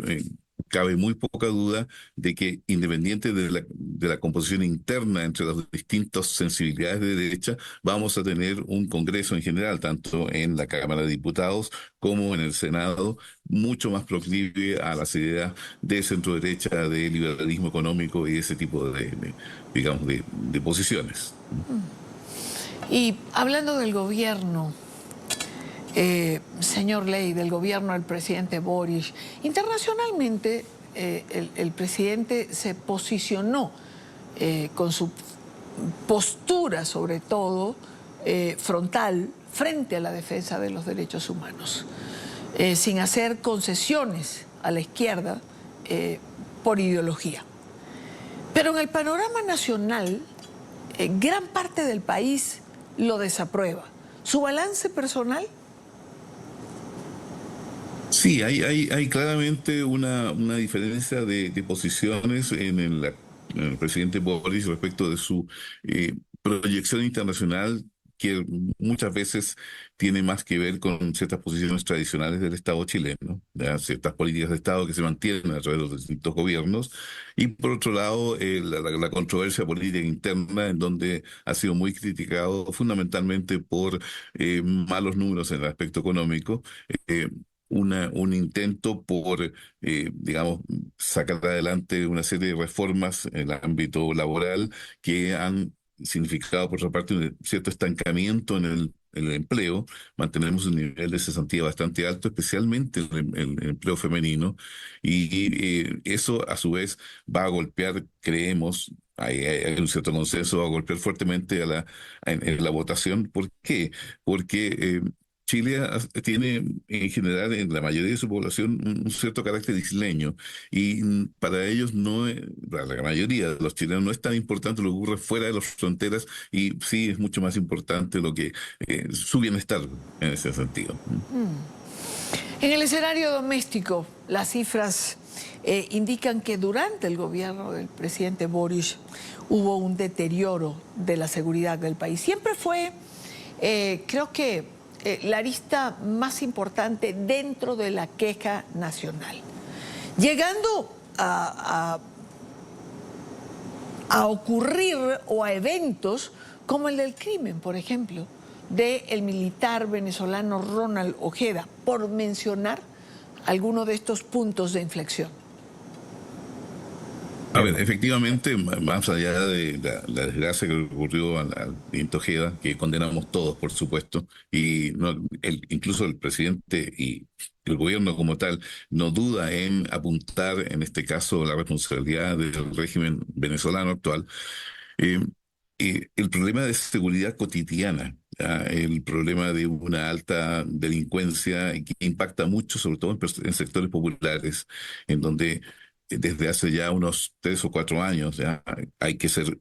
cabe muy poca duda de que, independiente de la composición interna entre las distintas sensibilidades de derecha, vamos a tener un Congreso en general, tanto en la Cámara de Diputados como en el Senado, mucho más proclive a las ideas de centro-derecha, de liberalismo económico y ese tipo de posiciones. Y hablando del gobierno, señor Ley, del gobierno del presidente Boric, internacionalmente el presidente se posicionó con su postura, sobre todo, frontal, frente a la defensa de los derechos humanos, sin hacer concesiones a la izquierda por ideología. Pero en el panorama nacional, gran parte del país lo desaprueba. ¿Su balance personal? Sí, hay claramente una diferencia de posiciones en el presidente Boric respecto de su proyección internacional, que muchas veces tiene más que ver con ciertas posiciones tradicionales del Estado chileno, ¿ya? Ciertas políticas de Estado que se mantienen a través de los distintos gobiernos, y por otro lado la controversia política interna, en donde ha sido muy criticado fundamentalmente por malos números en el aspecto económico, un intento por, digamos, sacar adelante una serie de reformas en el ámbito laboral que han significado, por otra parte, un cierto estancamiento en el empleo. Mantenemos un nivel de cesantía bastante alto, especialmente en el empleo femenino, y eso a su vez va a golpear, creemos, hay un cierto consenso, va a golpear fuertemente en la votación. ¿Por qué? Porque Chile tiene en general en la mayoría de su población un cierto carácter isleño, y para ellos para la mayoría de los chilenos no es tan importante lo que ocurre fuera de las fronteras, y sí es mucho más importante su bienestar en ese sentido. En el escenario doméstico, las cifras indican que durante el gobierno del presidente Boric hubo un deterioro de la seguridad del país. Siempre fue, creo que, la arista más importante dentro de la queja nacional, llegando a ocurrir o a eventos como el del crimen, por ejemplo, del militar venezolano Ronald Ojeda, por mencionar alguno de estos puntos de inflexión. A ver, efectivamente, más allá de la desgracia que ocurrió al presidente Ojeda, que condenamos todos, por supuesto, y incluso el presidente y el gobierno como tal no duda en apuntar, en este caso, la responsabilidad del régimen venezolano actual, el problema de seguridad cotidiana, el problema de una alta delincuencia que impacta mucho, sobre todo en sectores populares, en donde desde hace ya unos 3 o 4 años, ya hay que ser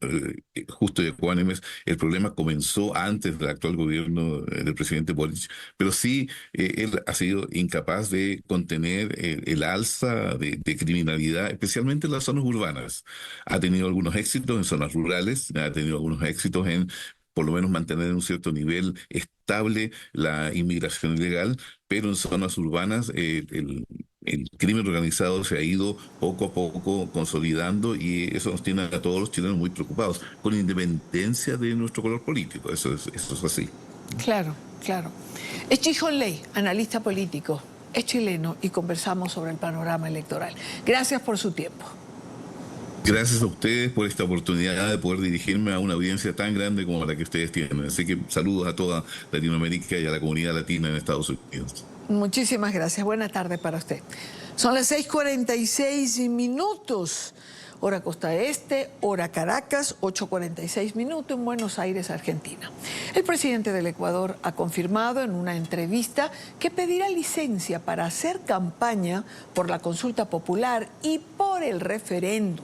justo y ecuánimes, el problema comenzó antes del actual gobierno del presidente Boric, pero sí él ha sido incapaz de contener el alza de criminalidad, especialmente en las zonas urbanas. Ha tenido algunos éxitos en zonas rurales, ha tenido algunos éxitos en por lo menos mantener en un cierto nivel estable la inmigración ilegal, pero en zonas urbanas el crimen organizado se ha ido poco a poco consolidando, y eso nos tiene a todos los chilenos muy preocupados, con independencia de nuestro color político. Eso es así. Claro, claro. Echijón Ley, analista político, es chileno, y conversamos sobre el panorama electoral. Gracias por su tiempo. Gracias a ustedes por esta oportunidad de poder dirigirme a una audiencia tan grande como la que ustedes tienen. Así que saludos a toda Latinoamérica y a la comunidad latina en Estados Unidos. Muchísimas gracias. Buena tarde para usted. Son las 6:46, hora Costa Este, hora Caracas, 8:46 en Buenos Aires, Argentina. El presidente del Ecuador ha confirmado en una entrevista que pedirá licencia para hacer campaña por la consulta popular y por el referéndum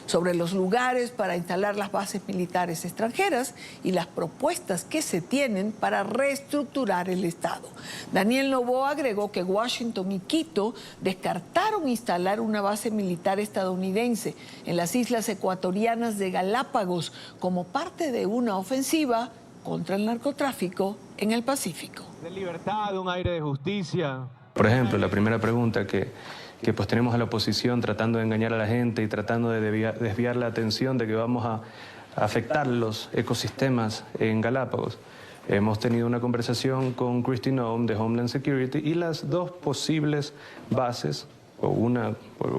sobre los lugares para instalar las bases militares extranjeras y las propuestas que se tienen para reestructurar el Estado. Daniel Noboa agregó que Washington y Quito descartaron instalar una base militar estadounidense en las islas ecuatorianas de Galápagos como parte de una ofensiva contra el narcotráfico en el Pacífico. De libertad, un aire de justicia. Por ejemplo, la primera pregunta que que pues tenemos a la oposición tratando de engañar a la gente y tratando de desviar la atención de que vamos a afectar los ecosistemas en Galápagos. Hemos tenido una conversación con Kristi Noem de Homeland Security y las dos posibles bases, o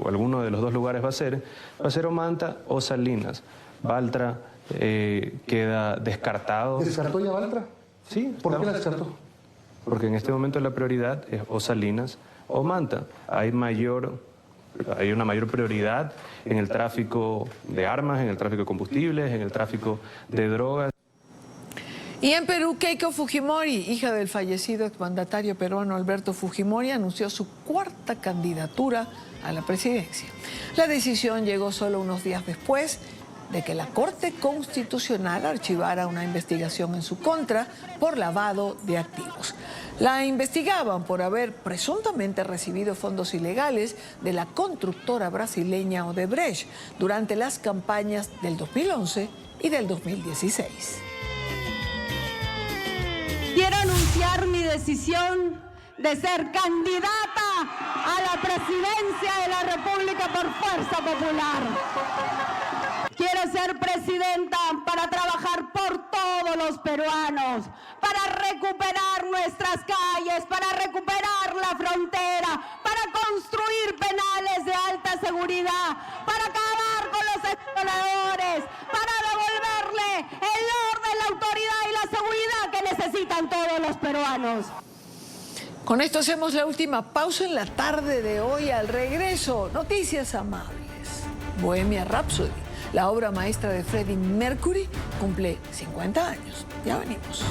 alguno de los dos lugares va a ser o Manta o Salinas. Baltra queda descartado. ¿Descartó ya Baltra? Sí. ¿Por qué la descartó? Porque en este momento la prioridad es o Salinas o Manta. Hay una mayor prioridad en el tráfico de armas, en el tráfico de combustibles, en el tráfico de drogas. Y en Perú, Keiko Fujimori, hija del fallecido exmandatario peruano Alberto Fujimori, anunció su cuarta candidatura a la presidencia. La decisión llegó solo unos días después de que la Corte Constitucional archivara una investigación en su contra por lavado de activos. La investigaban por haber presuntamente recibido fondos ilegales de la constructora brasileña Odebrecht durante las campañas del 2011 y del 2016. Quiero anunciar mi decisión de ser candidata a la presidencia de la República por Fuerza Popular. Quiero ser presidenta para trabajar por todos los peruanos, para recuperar nuestras calles, para recuperar la frontera, para construir penales de alta seguridad, para acabar con los exploradores, para devolverle el orden, la autoridad y la seguridad que necesitan todos los peruanos. Con esto hacemos la última pausa en la tarde de hoy. Al regreso, noticias amables. Bohemia Rhapsody, la obra maestra de Freddie Mercury, cumple 50 años. Ya venimos.